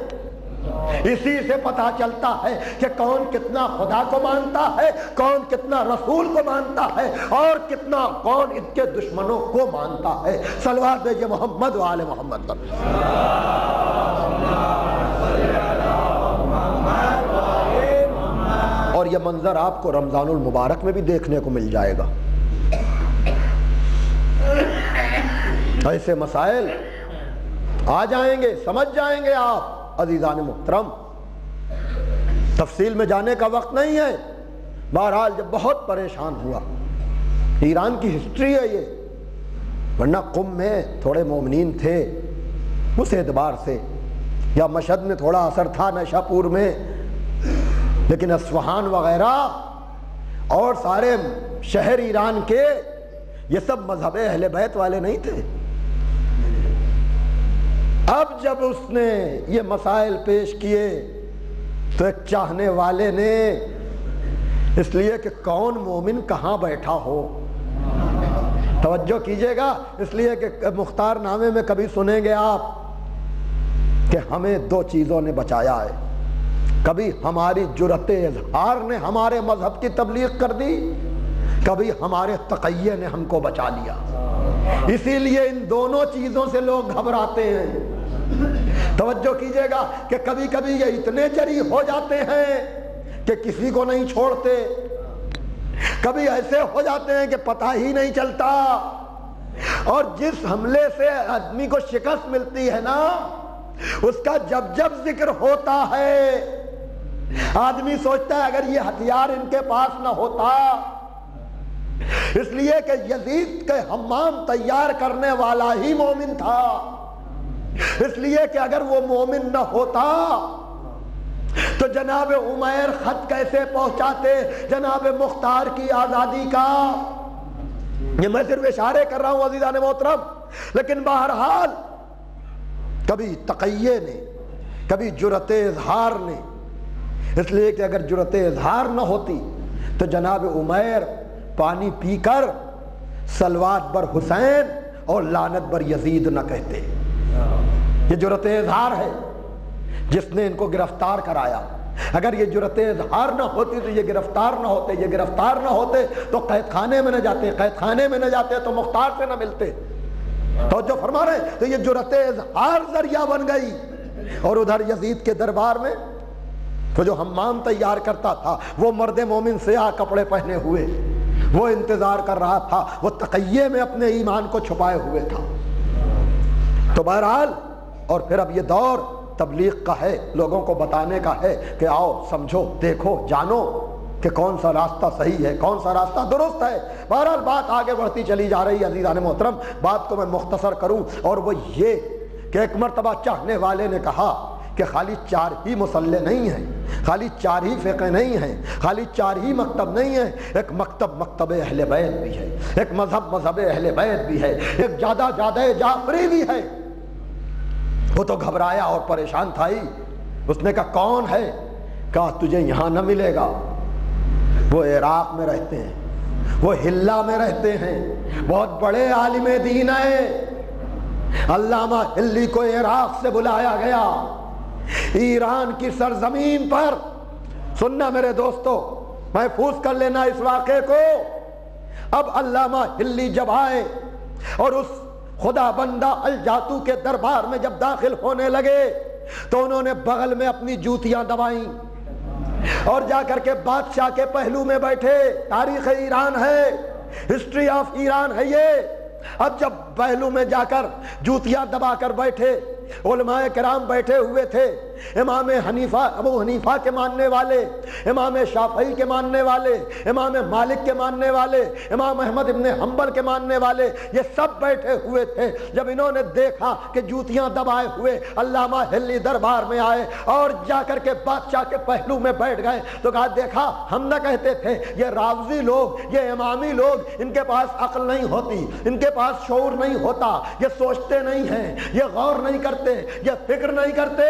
اسی سے پتہ چلتا ہے کہ کون کتنا خدا کو مانتا ہے، کون کتنا رسول کو مانتا ہے، اور کتنا کون ان کے دشمنوں کو مانتا ہے۔ صلوات بھیجئے محمد و آل محمد پر۔ اور یہ منظر آپ کو رمضان المبارک میں بھی دیکھنے کو مل جائے گا۔ ایسے مسائل آ جائیں گے، سمجھ جائیں گے آپ عزیزان محترم۔ تفصیل میں جانے کا وقت نہیں ہے، بہرحال جب بہت پریشان ہوا، ایران کی ہسٹری ہے یہ، ورنہ قم میں تھوڑے مومنین تھے اس اعتبار سے، یا مشہد میں تھوڑا اثر تھا نشا پور میں، لیکن اصفہان وغیرہ اور سارے شہر ایران کے یہ سب مذہب اہل بیت والے نہیں تھے۔ اب جب اس نے یہ مسائل پیش کیے تو ایک چاہنے والے نے، اس لیے کہ کون مومن کہاں بیٹھا ہو، توجہ کیجئے گا، اس لیے کہ مختار نامے میں کبھی سنیں گے آپ کہ ہمیں دو چیزوں نے بچایا ہے، کبھی ہماری جرأت اظہار نے ہمارے مذہب کی تبلیغ کر دی، کبھی ہمارے تقیہ نے ہم کو بچا لیا۔ اسی لیے ان دونوں چیزوں سے لوگ گھبراتے ہیں۔ توجہ کیجئے گا کہ کبھی کبھی یہ اتنے جری ہو جاتے ہیں کہ کسی کو نہیں چھوڑتے، کبھی ایسے ہو جاتے ہیں کہ پتہ ہی نہیں چلتا، اور جس حملے سے آدمی کو شکست ملتی ہے نا، اس کا جب جب ذکر ہوتا ہے آدمی سوچتا ہے اگر یہ ہتھیار ان کے پاس نہ ہوتا، اس لیے کہ یزید کے حمام تیار کرنے والا ہی مومن تھا، اس لیے کہ اگر وہ مومن نہ ہوتا تو جناب عمیر خط کیسے پہنچاتے جناب مختار کی آزادی کا۔ یہ میں صرف اشارے کر رہا ہوں عزیزان محترم، لیکن بہرحال کبھی تقیہ نے، کبھی جرأت اظہار نے، اس لیے کہ اگر جرأت اظہار نہ ہوتی تو جناب عمیر پانی پی کر صلوات بر حسین اور لعنت بر یزید نہ کہتے۔ یہ جرأت اظہار ہے جس نے ان کو گرفتار کرایا۔ اگر یہ جرأت اظہار نہ ہوتی تو یہ گرفتار نہ ہوتے، یہ گرفتار نہ ہوتے تو قید خانے میں نہ جاتے، قید خانے میں نہ جاتے تو مختار سے نہ ملتے۔ تو جو فرما رہے ہیں تو یہ جرأت اظہار ذریعہ بن گئی، اور ادھر یزید کے دربار میں تو جو حمام تیار کرتا تھا وہ مرد مومن سیاہ کپڑے پہنے ہوئے وہ انتظار کر رہا تھا، وہ تقیہ میں اپنے ایمان کو چھپائے ہوئے تھا۔ تو بہرحال اور پھر اب یہ دور تبلیغ کا ہے، لوگوں کو بتانے کا ہے کہ آؤ سمجھو، دیکھو، جانو کہ کون سا راستہ صحیح ہے، کون سا راستہ درست ہے۔ بہرحال بات آگے بڑھتی چلی جا رہی ہے عزیزان محترم، بات کو میں مختصر کروں، اور وہ یہ کہ ایک مرتبہ چاہنے والے نے کہا کہ خالی 4 ہی مسلح نہیں ہیں، خالی 4 ہی فقہ نہیں ہیں، خالی 4 ہی مکتب نہیں ہیں، ایک مکتب مکتب اہل بیت بھی ہے، ایک مذہب مذہب اہل بیت بھی ہے، ایک جادہ جعفری بھی ہے۔ وہ تو گھبرایا اور پریشان تھا ہی، اس نے کہا کون ہے؟ کہا تجھے یہاں نہ ملے گا، وہ عراق میں رہتے ہیں، وہ ہلہ میں رہتے ہیں، بہت بڑے عالم دین ہیں۔ علامہ ہلی کو عراق سے بلایا گیا، ایران کی سرزمین پر۔ سننا میرے دوستو، محفوظ کر لینا اس واقعے کو۔ اب علامہ ہلی جب آئے اور اس خدا بندہ الجاتو کے دربار میں جب داخل ہونے لگے تو انہوں نے بغل میں اپنی جوتیاں دبائیں اور جا کر کے بادشاہ کے پہلو میں بیٹھے۔ تاریخ ایران ہے، ہسٹری آف ایران ہے یہ۔ اب جب پہلو میں جا کر جوتیاں دبا کر بیٹھے، علماء کرام بیٹھے ہوئے تھے، امام حنیفہ ابو حنیفہ کے ماننے والے، امام شافعی کے ماننے والے، امام مالک کے ماننے والے، امام احمد ابن حنبل کے ماننے والے، یہ سب بیٹھے ہوئے تھے۔ جب انہوں نے دیکھا کہ جوتیاں دبائے ہوئے علامہ ہلی دربار میں آئے اور جا کر کے بادشاہ کے پہلو میں بیٹھ گئے تو کہا دیکھا ہم نہ کہتے تھے یہ راوزی لوگ، یہ امامی لوگ، ان کے پاس عقل نہیں ہوتی، ان کے پاس شعور نہیں ہوتا، یہ سوچتے نہیں ہیں، یہ غور نہیں کرتے، یہ فکر نہیں کرتے۔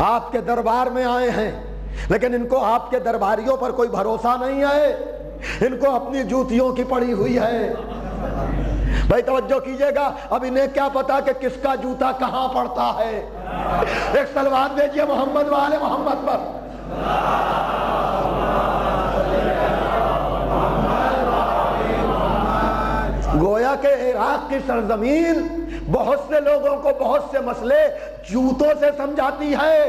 آپ کے دربار میں آئے ہیں لیکن ان کو آپ کے درباریوں پر کوئی بھروسہ نہیں ہے، ان کو اپنی جوتیوں کی پڑی ہوئی ہے۔ بھائی توجہ کیجئے گا، اب انہیں کیا پتا کہ کس کا جوتا کہاں پڑتا ہے۔ ایک صلوات بھیجئے محمد والے محمد پر۔ گویا کہ عراق کی سرزمین بہت سے لوگوں کو بہت سے مسئلے جوتوں سے سمجھاتی ہے،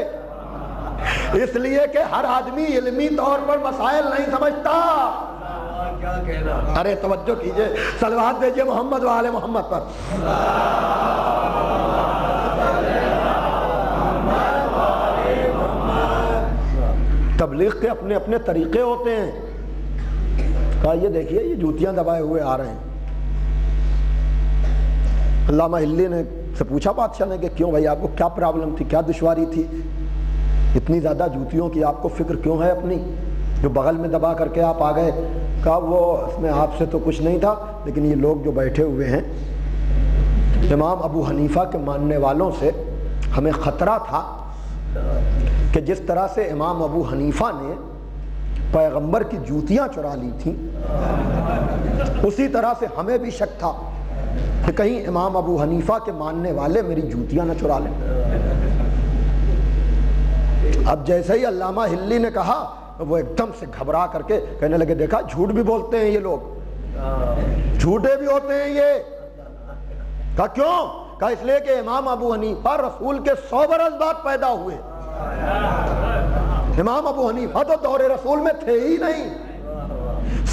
اس لیے کہ ہر آدمی علمی طور پر مسائل نہیں سمجھتا۔ ارے توجہ کیجئے، صلوات بھیجئے محمد والے محمد پر۔ تبلیغ کے اپنے اپنے طریقے ہوتے ہیں۔ کہا یہ دیکھیے یہ جوتیاں دبائے ہوئے آ رہے ہیں، علامہ ہلی نے سے پوچھا بادشاہ نے کہ کیوں بھائی آپ کو کیا پرابلم تھی, کیا دشواری تھی, اتنی زیادہ جوتیوں کی آپ کو فکر کیوں ہے اپنی, جو بغل میں دبا کر کے آپ آ گئے. کہا وہ اس میں آپ سے تو کچھ نہیں تھا, لیکن یہ لوگ جو بیٹھے ہوئے ہیں امام ابو حنیفہ کے ماننے والوں سے ہمیں خطرہ تھا کہ جس طرح سے امام ابو حنیفہ نے پیغمبر کی جوتیاں چرا لی تھیں, اسی طرح سے ہمیں بھی شک تھا کہ کہیں امام ابو حنیفہ کے ماننے والے میری جوتیاں نہ چرا لیں. اب جیسے ہی علامہ ہلی نے کہا وہ ایک دم سے گھبرا کر کے کہنے لگے دیکھا جھوٹ بھی بولتے ہیں یہ لوگ, جھوٹے بھی ہوتے ہیں یہ. کہا کیوں؟ کہا اس لیے کہ امام ابو حنیفہ رسول کے 100 برس بعد پیدا ہوئے. امام ابو حنیفہ تو دور رسول میں تھے ہی نہیں.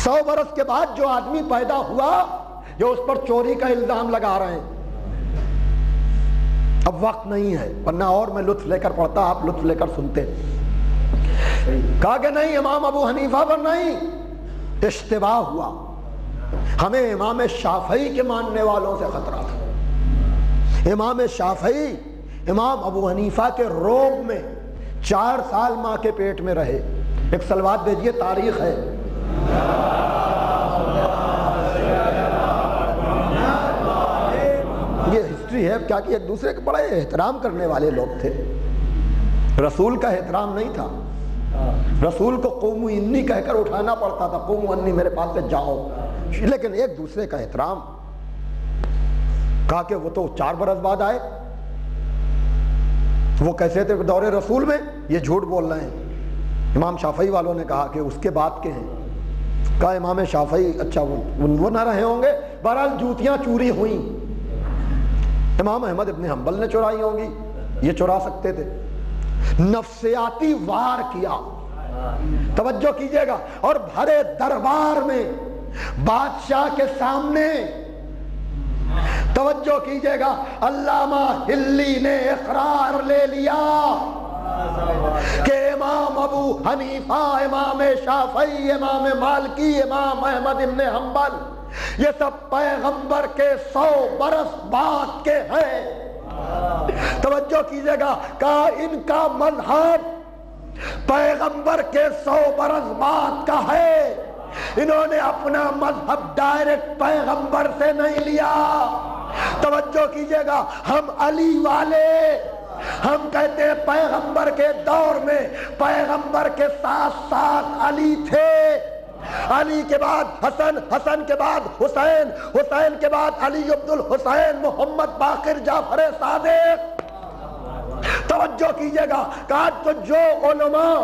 100 برس کے بعد جو آدمی پیدا ہوا جو اس پر چوری کا الزام لگا رہے ہیں. اب وقت نہیں ہے ورنہ اور میں لطف لے کر پڑھتا, آپ لطف لے کر سنتے. کہا کہ نہیں امام ابو حنیفہ پر نہیں, اشتباہ ہوا, ہمیں امام شافعی کے ماننے والوں سے خطرہ تھا. امام شافعی امام ابو حنیفہ کے روگ میں 4 سال ماں کے پیٹ میں رہے. ایک صلوات بھیجیے, تاریخ ہے. یہ ہسٹری ہے کیا کہ ایک دوسرے کے بڑے احترام کرنے والے لوگ تھے. رسول کا احترام نہیں تھا, رسول کو قومو انی کہہ کر اٹھانا پڑتا تھا, قومو انی میرے پاس سے جاؤ, لیکن ایک دوسرے کا احترام. کہا کہ وہ تو 4 برس بعد آئے, وہ کیسے تھے دور رسول میں, یہ جھوٹ بول رہے ہیں. امام شافعی والوں نے کہا کہ اس کے بعد کے ہیں. کہا امام شافعی اچھا وہ نہ رہے ہوں گے, بہرحال جوتیاں چوری ہوئیں. امام احمد ابن حنبل نے چرائی ہوں گی, یہ چرا سکتے تھے. نفسیاتی وار کیا, توجہ کیجئے گا, اور بھرے دربار میں بادشاہ کے سامنے, توجہ کیجئے گا, علامہ ہلی نے اقرار لے لیا کہ امام ابو حنیفہ, امام شافعی, امام مالکی, امام احمد ابن حنبل یہ سب پیغمبر کے 100 برس بعد کے ہیں. توجہ کیجئے گا, کہا ان کا مذہب پیغمبر کے 100 برس بعد کا ہے. انہوں نے اپنا مذہب ڈائریکٹ پیغمبر سے نہیں لیا. توجہ کیجئے گا, ہم علی والے, ہم کہتے ہیں پیغمبر کے دور میں پیغمبر کے ساتھ ساتھ علی تھے, علی کے بعد حسن, حسن کے بعد حسین, حسین کے بعد علی عبد الحسین, محمد باقر, جعفر صادق. توجہ کیجئے گا کہ آج تو جو علماء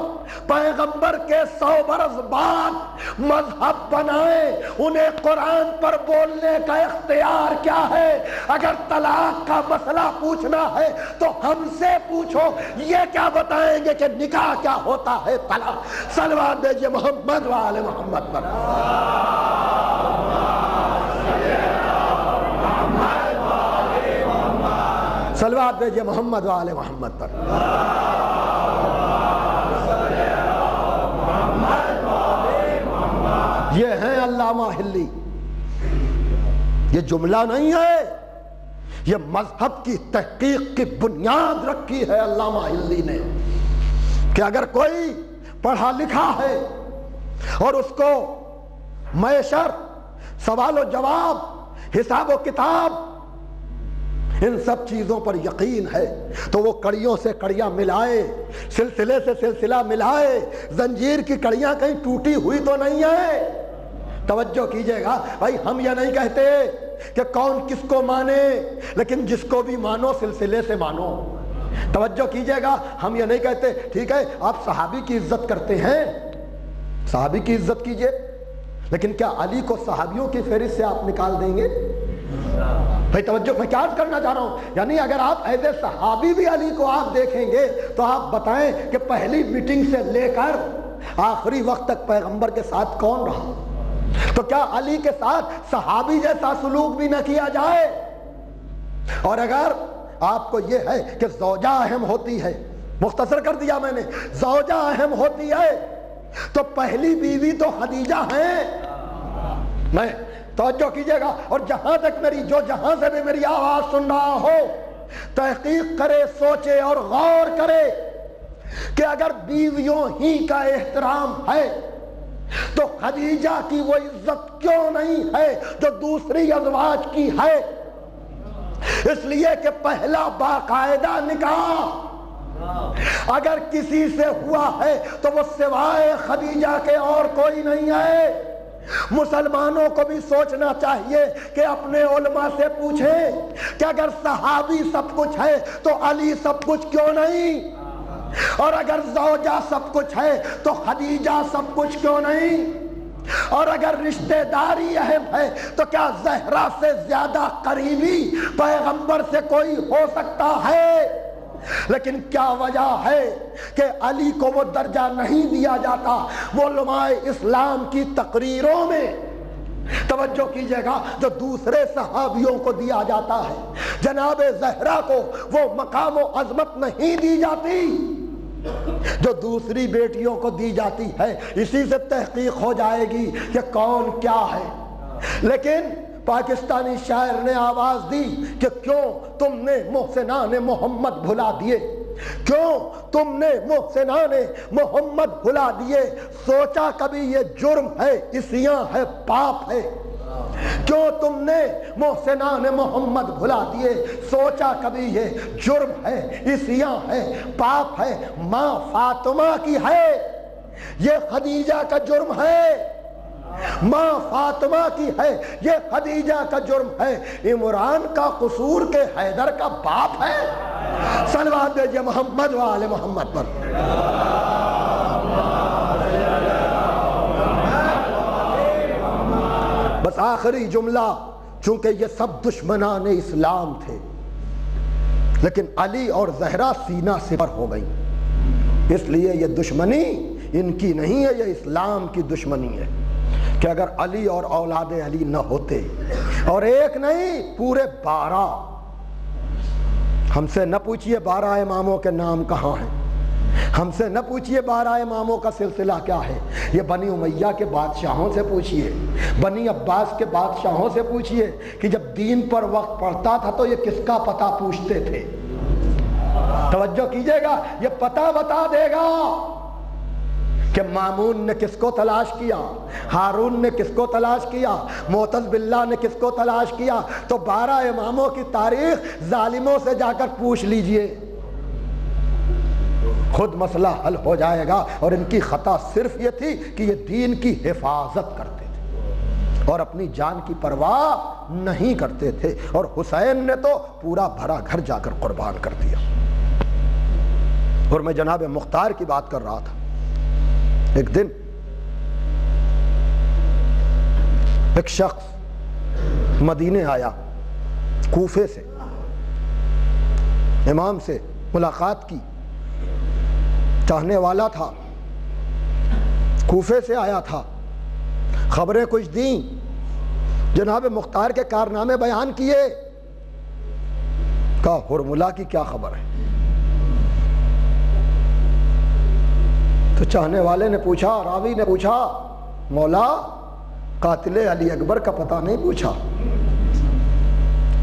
پیغمبر کے 100 برس بعد مذہب بنائے, انہیں قرآن پر بولنے کا اختیار کیا ہے؟ اگر طلاق کا مسئلہ پوچھنا ہے تو ہم سے پوچھو, یہ کیا بتائیں گے کہ نکاح کیا ہوتا ہے, طلاق. صلوات بھیجیے محمد و آل محمد پر. صلوات بھیجیے محمد و آل محمد پر. یہ ہیں علامہ ہلی. یہ جملہ نہیں ہے, یہ مذہب کی تحقیق کی بنیاد رکھی ہے علامہ ہلی نے کہ اگر کوئی پڑھا لکھا ہے اور اس کو معاشر, سوال و جواب, حساب و کتاب, ان سب چیزوں پر یقین ہے تو وہ کڑیوں سے کڑیاں ملائے, سلسلے سے سلسلہ ملائے. زنجیر کی کڑیاں کہیں ٹوٹی ہوئی تو نہیں ہے. توجہ کیجئے گا بھائی, ہم یہ نہیں کہتے کہ کون کس کو مانے, لیکن جس کو بھی مانو سلسلے سے مانو. توجہ کیجئے گا, ہم یہ نہیں کہتے ٹھیک ہے آپ صحابی کی عزت کرتے ہیں, صحابی کی عزت کیجئے, لیکن کیا علی کو صحابیوں کی فہرست سے آپ نکال دیں گے؟ بھائی توجہ, میں کیا کرنا چاہ رہا ہوں, یعنی اگر آپ ایز اے صحابی بھی علی کو آپ دیکھیں گے تو آپ بتائیں کہ پہلی میٹنگ سے لے کر آخری وقت تک پیغمبر کے ساتھ کون رہا؟ تو کیا علی کے ساتھ صحابی جیسا سلوک بھی نہ کیا جائے؟ اور اگر آپ کو یہ ہے کہ زوجہ اہم ہوتی ہے, مختصر کر دیا میں نے, زوجہ اہم ہوتی ہے, تو پہلی بیوی تو خدیجہ ہیں. میں توجہ کیجئے گا، اور جہاں تک جو جہاں سے بھی میری آواز سن رہا ہو، تحقیق کرے، سوچے اور غور کرے کہ اگر بیویوں ہی کا احترام ہے تو خدیجہ کی وہ عزت کیوں نہیں ہے جو دوسری ازواج کی ہے؟ اس لیے کہ پہلا باقاعدہ نکاح اگر کسی سے ہوا ہے تو وہ سوائے خدیجہ کے اور کوئی نہیں ہے۔ مسلمانوں کو بھی سوچنا چاہیے کہ اپنے علماء سے پوچھیں کہ اگر صحابی سب کچھ ہے تو علی سب کچھ کیوں نہیں، اور اگر زوجہ سب کچھ ہے تو خدیجہ سب کچھ کیوں نہیں، اور اگر رشتہ داری اہم ہے تو کیا زہرا سے زیادہ قریبی پیغمبر سے کوئی ہو سکتا ہے؟ لیکن کیا وجہ ہے کہ علی کو وہ درجہ نہیں دیا جاتا؟ وہ علماء اسلام کی تقریروں میں توجہ کیجئے گا جو دوسرے صحابیوں کو دیا جاتا ہے، جناب زہرا کو وہ مقام و عظمت نہیں دی جاتی جو دوسری بیٹیوں کو دی جاتی ہے۔ اسی سے تحقیق ہو جائے گی کہ کون کیا ہے۔ لیکن پاکستانی شاعر نے آواز دی کہ کیوں تم نے محسنان محمد بھلا دیے، کیوں تم نے محسنان محمد بھلا دیے، سوچا کبھی یہ جرم ہے، عصیاں ہے، پاپ ہے؟ کیوں تم نے محسنان محمد بھلا دیے، سوچا کبھی یہ جرم ہے، عصیاں ہے، پاپ ہے؟ ماں فاطمہ کی ہے، یہ خدیجہ کا جرم ہے۔ ماں فاطمہ کی ہے، یہ خدیجہ کا جرم ہے۔ عمران کا قصور کے حیدر کا باپ ہے؟ صلوات دیجئے محمد و آل محمد پر۔ بس آخری جملہ، چونکہ یہ سب دشمنان اسلام تھے لیکن علی اور زہرا سینہ سپر ہو گئی، اس لیے یہ دشمنی ان کی نہیں ہے، یہ اسلام کی دشمنی ہے کہ اگر علی اور اولاد علی نہ ہوتے، اور ایک نہیں پورے 12، ہم سے نہ پوچھئے 12 اماموں کے نام کہاں ہیں، ہم سے نہ پوچھئے 12 اماموں کا سلسلہ کیا ہے، یہ بنی امیہ کے بادشاہوں سے پوچھئے، بنی عباس کے بادشاہوں سے پوچھئے کہ جب دین پر وقت پڑتا تھا تو یہ کس کا پتہ پوچھتے تھے۔ توجہ کیجئے گا، یہ پتہ بتا دے گا کہ مامون نے کس کو تلاش کیا، ہارون نے کس کو تلاش کیا، معتز باللہ نے کس کو تلاش کیا۔ تو 12 اماموں کی تاریخ ظالموں سے جا کر پوچھ لیجئے، خود مسئلہ حل ہو جائے گا۔ اور ان کی خطا صرف یہ تھی کہ یہ دین کی حفاظت کرتے تھے اور اپنی جان کی پرواہ نہیں کرتے تھے، اور حسین نے تو پورا بھرا گھر جا کر قربان کر دیا۔ اور میں جناب مختار کی بات کر رہا تھا، ایک دن ایک شخص مدینے آیا کوفے سے، امام سے ملاقات کی، چاہنے والا تھا، کوفے سے آیا تھا، خبریں کچھ دیں، جناب مختار کے کارنامے بیان کیے، کہا ہرملہ کی کیا خبر ہے؟ تو چاہنے والے نے پوچھا، راوی نے پوچھا، مولا قاتل علی اکبر کا پتہ نہیں پوچھا،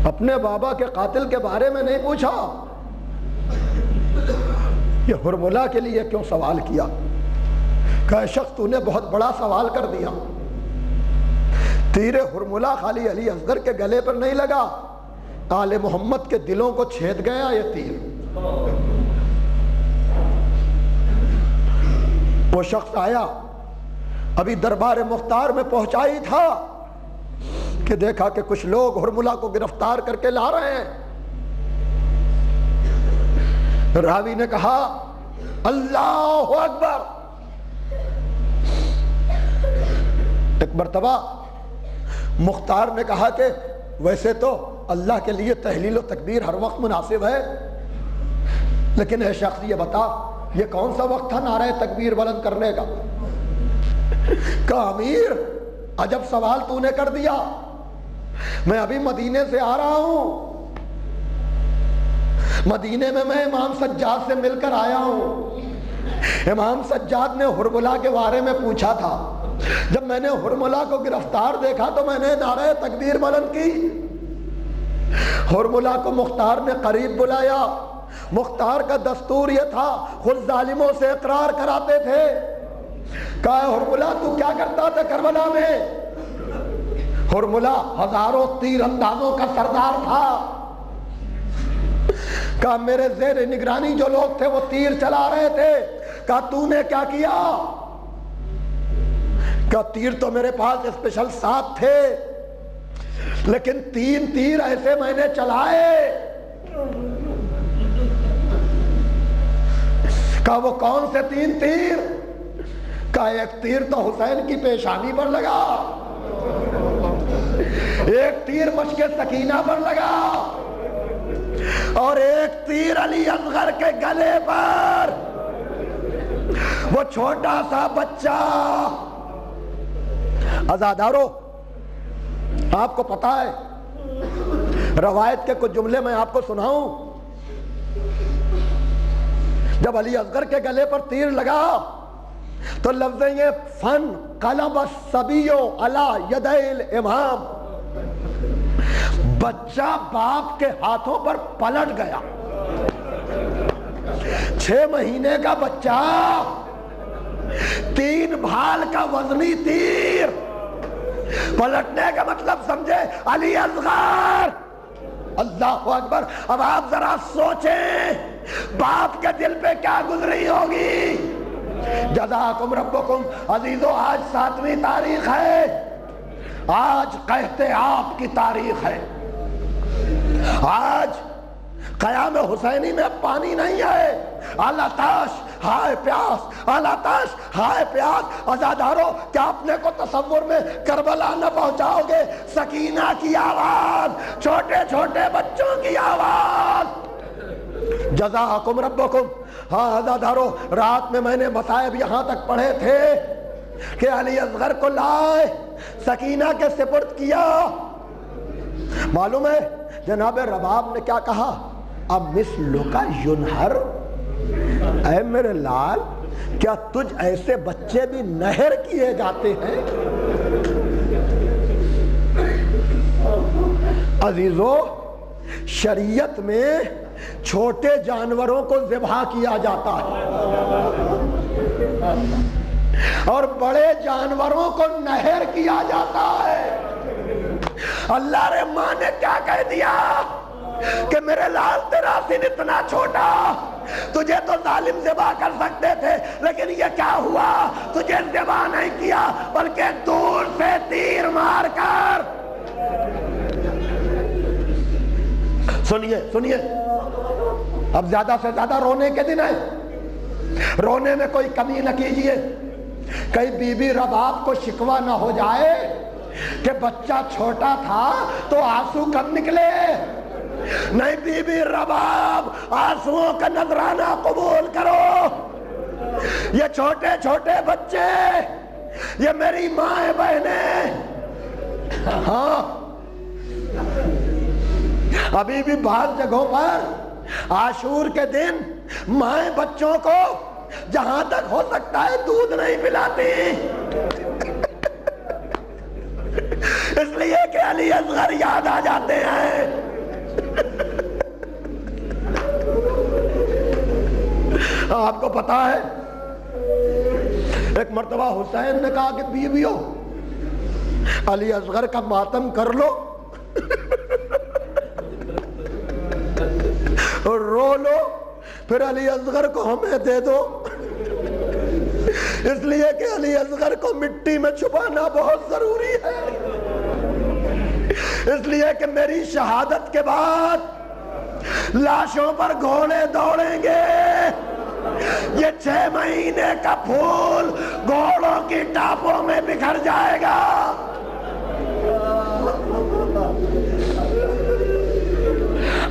اپنے بابا کے قاتل کے بارے میں نہیں پوچھا، یہ ہرملہ کے لیے کیوں سوال کیا؟ کہ شخص تو نے بہت بڑا سوال کر دیا، تیر ہرملہ خالی علی اصغر کے گلے پر نہیں لگا، آل محمد کے دلوں کو چھید گیا یہ تیر۔ وہ شخص آیا، ابھی دربار مختار میں پہنچا ہی تھا کہ دیکھا کہ کچھ لوگ ہرملہ کو گرفتار کر کے لا رہے ہیں۔ راوی نے کہا اللہ اکبر۔ ایک مرتبہ مختار نے کہا کہ ویسے تو اللہ کے لیے تحلیل و تکبیر ہر وقت مناسب ہے، لیکن اے شخص یہ بتا یہ کون سا وقت تھا نعرہ تکبیر بلند کرنے کا؟ کہا امیر عجب سوال تو نے کر دیا، میں ابھی مدینے سے آ رہا ہوں، مدینے میں امام سجاد سے مل کر آیا ہوں، امام سجاد نے ہرملہ کے بارے میں پوچھا تھا، جب میں نے حرملہ کو گرفتار دیکھا تو میں نے نعرہ تکبیر بلند کی. حرملہ کو مختار نے قریب بلایا. مختار کا دستور یہ تھا، خود ظالموں سے اقرار کراتے تھے. کہا حرملہ تو کیا کرتا تھا کربلا میں؟ حرملہ ہزاروں تیر اندازوں کا سردار تھا. کہا میرے زیر نگرانی جو لوگ تھے وہ تیر چلا رہے تھے. کہا تو نے کیا کیا؟ کہا تیر تو میرے پاس اسپیشل 7 تھے، لیکن 3 تیر ایسے میں نے چلائے. کہا وہ کون سے 3 تیر؟ کہا ایک تیر تو حسین کی پیشانی پر لگا، ایک تیر مشک سکینہ پر لگا، اور ایک تیر علی اصغر کے گلے پر. وہ چھوٹا سا بچہ. عزادارو، آپ کو پتا ہے، روایت کے کچھ جملے میں آپ کو سناؤں. جب علی اصغر کے گلے پر تیر لگا تو لفظ یہ فن قلب الصبیو علی یدی الامام، بچہ باپ کے ہاتھوں پر پلٹ گیا. 6 مہینے کا بچہ، 3 بھال کا وزنی تیر. پلٹنے کا مطلب سمجھے علی اصغر. اللہ اکبر. اب آپ ذرا سوچیں باپ کے دل پہ کیا گزری ہوگی. جزاکم ربکم. عزیزو، آج 7ویں تاریخ ہے، آج قحط آپ کی تاریخ ہے. آج قیام حسینی میں اب پانی نہیں ہے. آلاتش ہائے پیاس، آلاتش ہائے پیاس. عزادارو، کیا اپنے کو تصور میں کربلا نہ پہنچاؤ گے؟ سکینہ کی آواز، چھوٹے چھوٹے بچوں کی آواز. جزاکم ربکم. ہاں عزادارو، رات میں نے مصائب یہاں تک پڑھے تھے کہ علی اصغر کو لائے سکینہ کے سپرد کیا. معلوم ہے جناب رباب نے کیا کہا؟ اب مثلک ینہر، اے میرے لال، کیا تجھ ایسے بچے بھی نہر کیے جاتے ہیں؟ عزیزو، شریعت میں چھوٹے جانوروں کو ذبح کیا جاتا ہے اور بڑے جانوروں کو نہر کیا جاتا ہے. اللہ رحمان نے کیا کہہ دیا کہ میرے لال تیرا سن اتنا چھوٹا، تجھے تو ظالم ذبح کر سکتے تھے، لیکن یہ کیا ہوا؟ تجھے ذبح نہیں کیا بلکہ دور سے تیر مار کر. سنیے سنیے، اب زیادہ سے زیادہ رونے کے دن ہے، رونے میں کوئی کمی نہ کیجیے. کئی بی بی رباب کو شکوہ نہ ہو جائے کہ بچہ چھوٹا تھا تو آنسو کم نکلے. نہیں بی بی رباب، آنسوؤں کا نذرانہ قبول کرو. یہ چھوٹے چھوٹے بچے، یہ میری ماں بہنیں، ہاں ابھی بھی بعض جگہوں پر عاشور کے دن مائیں بچوں کو جہاں تک ہو سکتا ہے دودھ نہیں پلاتی، اس لیے کہ علی اصغر یاد آ جاتے ہیں. آپ کو پتا ہے ایک مرتبہ حسین نے کہا کہ بیویو علی اصغر کا ماتم کر لو اور رو لو، پھر علی اصغر کو ہمیں دے دو، اس لیے کہ علی اصغر کو مٹی میں چھپانا بہت ضروری ہے. اس لیے کہ میری شہادت کے بعد لاشوں پر گھوڑے دوڑیں گے. یہ 6 مہینے کا پھول گھوڑوں کی ٹاپوں میں بکھر جائے گا.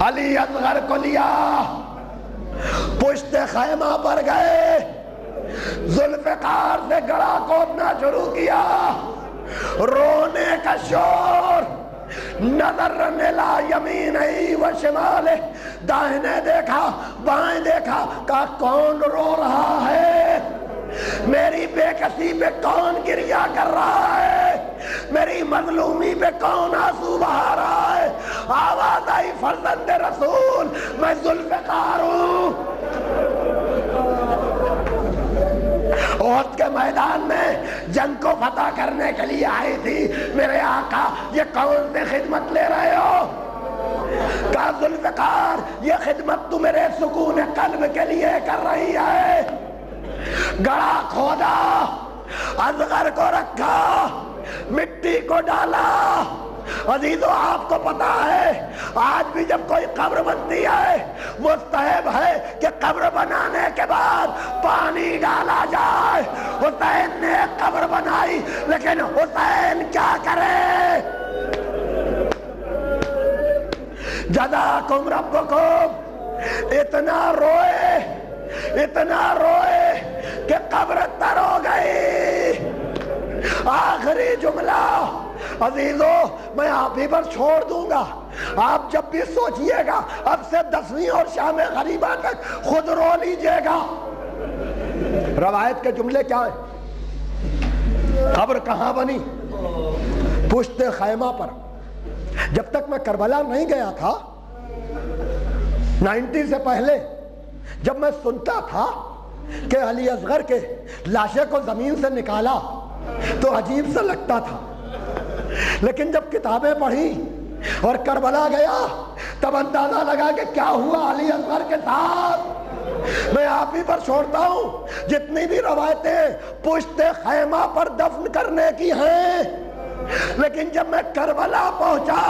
علی اصغر کو لیا، پشت خیمہ پر گئے، ذوالفقار سے گڑا کودنا شروع کیا، رونے کا شور. نظر ملا یمینہ و شمالہ، داہنے دیکھا بائیں دیکھا، کہا کون رو رہا ہے؟ میری بے کسی پہ کون گریا کر رہا ہے؟ میری مظلومی پہ کون آنسو بہا رہا ہے؟ آواز آئی فرزند رسول میں ذوالفقار ہوں۔ احد کے میدان میں جنگ کو فتح کرنے کے لیے آئی تھی، میرے آقا یہ کون سے خدمت لے رہے ہو؟ کہا ذوالفقار یہ خدمت تو میرے سکون قلب کے لیے کر رہی ہے۔ گڑھا کھودا، اصغر کو رکھا، مٹی کو ڈالا۔ عزیزو آپ کو پتا ہے آج بھی جب کوئی قبر بنتی ہے مستحب ہے کہ قبر بنانے کے بعد پانی ڈالا جائے۔ حسین نے قبر بنائی لیکن حسین کیا کرے؟ جزاکم ربکم، اتنا روئے کہ قبر تر ہو گئی۔ آخری جملہ عزیزو میں آپ ہی پر چھوڑ دوں گا، آپ جب بھی سوچئے گا اب سے 10ویں اور شام غریبہ تک خود رو لیجئے گا۔ روایت کے جملے کیا ہے؟ قبر کہاں بنی؟ پشت خیمہ پر۔ جب تک میں کربلا نہیں گیا تھا 90 سے پہلے، جب میں سنتا تھا کہ علی اصغر کے لاشے کو زمین سے نکالا تو عجیب سا لگتا تھا، لیکن جب کتابیں پڑھی اور کربلا گیا تب اندازہ لگا کہ کیا ہوا علی اصغر کے ساتھ۔ میں آپ ہی پر چھوڑتا ہوں جتنی بھی روایتیں پشت خیمہ پر دفن کرنے کی ہیں، لیکن جب میں کربلا پہنچا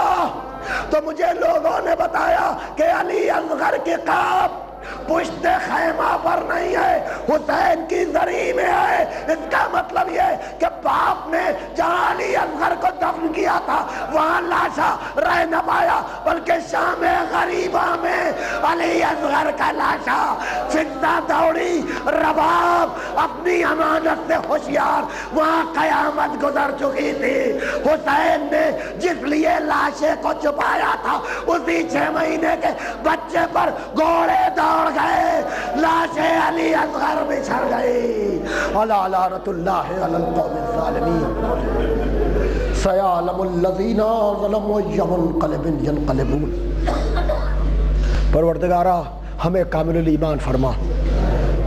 تو مجھے لوگوں نے بتایا کہ علی اصغر کی قبر پشت خیمہ پر نہیں ہے، حسین کی زری میں ہے۔ اس کا مطلب یہ کہ باپ نے جہاں علی اصغر کو دفن کیا تھا وہاں لاشا رہ نہ پایا، بلکہ شام غریبہ میں علی اصغر کا لاشا۔ فتنہ دوڑی، رباب اپنی امانت سے ہوشیار، وہاں قیامت گزر چکی تھی۔ حسین نے جس لیے لاشے کو چھپایا تھا اسی 6 مہینے کے بچے پر گھوڑے دوڑ گئے، لاشیں علی اصغر بچھڑ گئی۔ الا لعنۃ اللہ علی القوم الظالمین، سیعلم الذین ظلموا ای منقلب ینقلبون۔ پروردگارہ ہمیں کامل الایمان فرما۔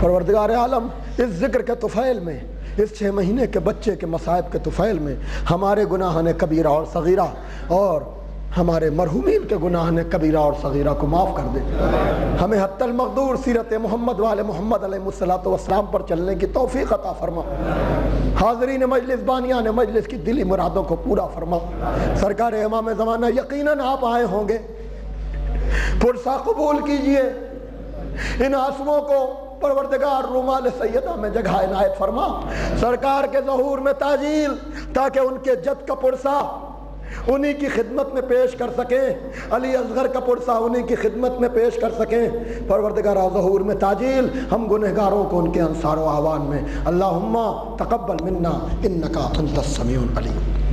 پروردگار عالم اس ذکر کے طفیل میں، اس 6 مہینے کے بچے کے مصائب کے طفیل میں ہمارے گناہان کبیرہ اور صغیرہ اور ہمارے مرحومین کے گناہان کبیرہ اور صغیرہ کو معاف کر دے۔ ہمیں حتی المقدور سیرت محمد وآل محمد علیہ السلام پر چلنے کی توفیق عطا فرما۔ حاضرین مجلس، بانیان مجلس کی دلی مرادوں کو پورا فرما۔ سرکار امام زمانہ یقیناً آپ آئے ہوں گے، پرسا قبول کیجئے۔ ان آنسوؤں کو پروردگار رومال سیدہ میں جگہ عنایت فرما۔ سرکار کے ظہور میں تاجیل، تاکہ ان کے جد کا پرسا انہی کی خدمت میں پیش کر سکیں، علی اصغر کا پرسا انہی کی خدمت میں پیش کر سکیں۔ پروردگار ظہور میں تاجیل، ہم گنہگاروں کو ان کے انصار و اعوان میں۔ اللہم تقبل منا انکا انت السمیع العلیم۔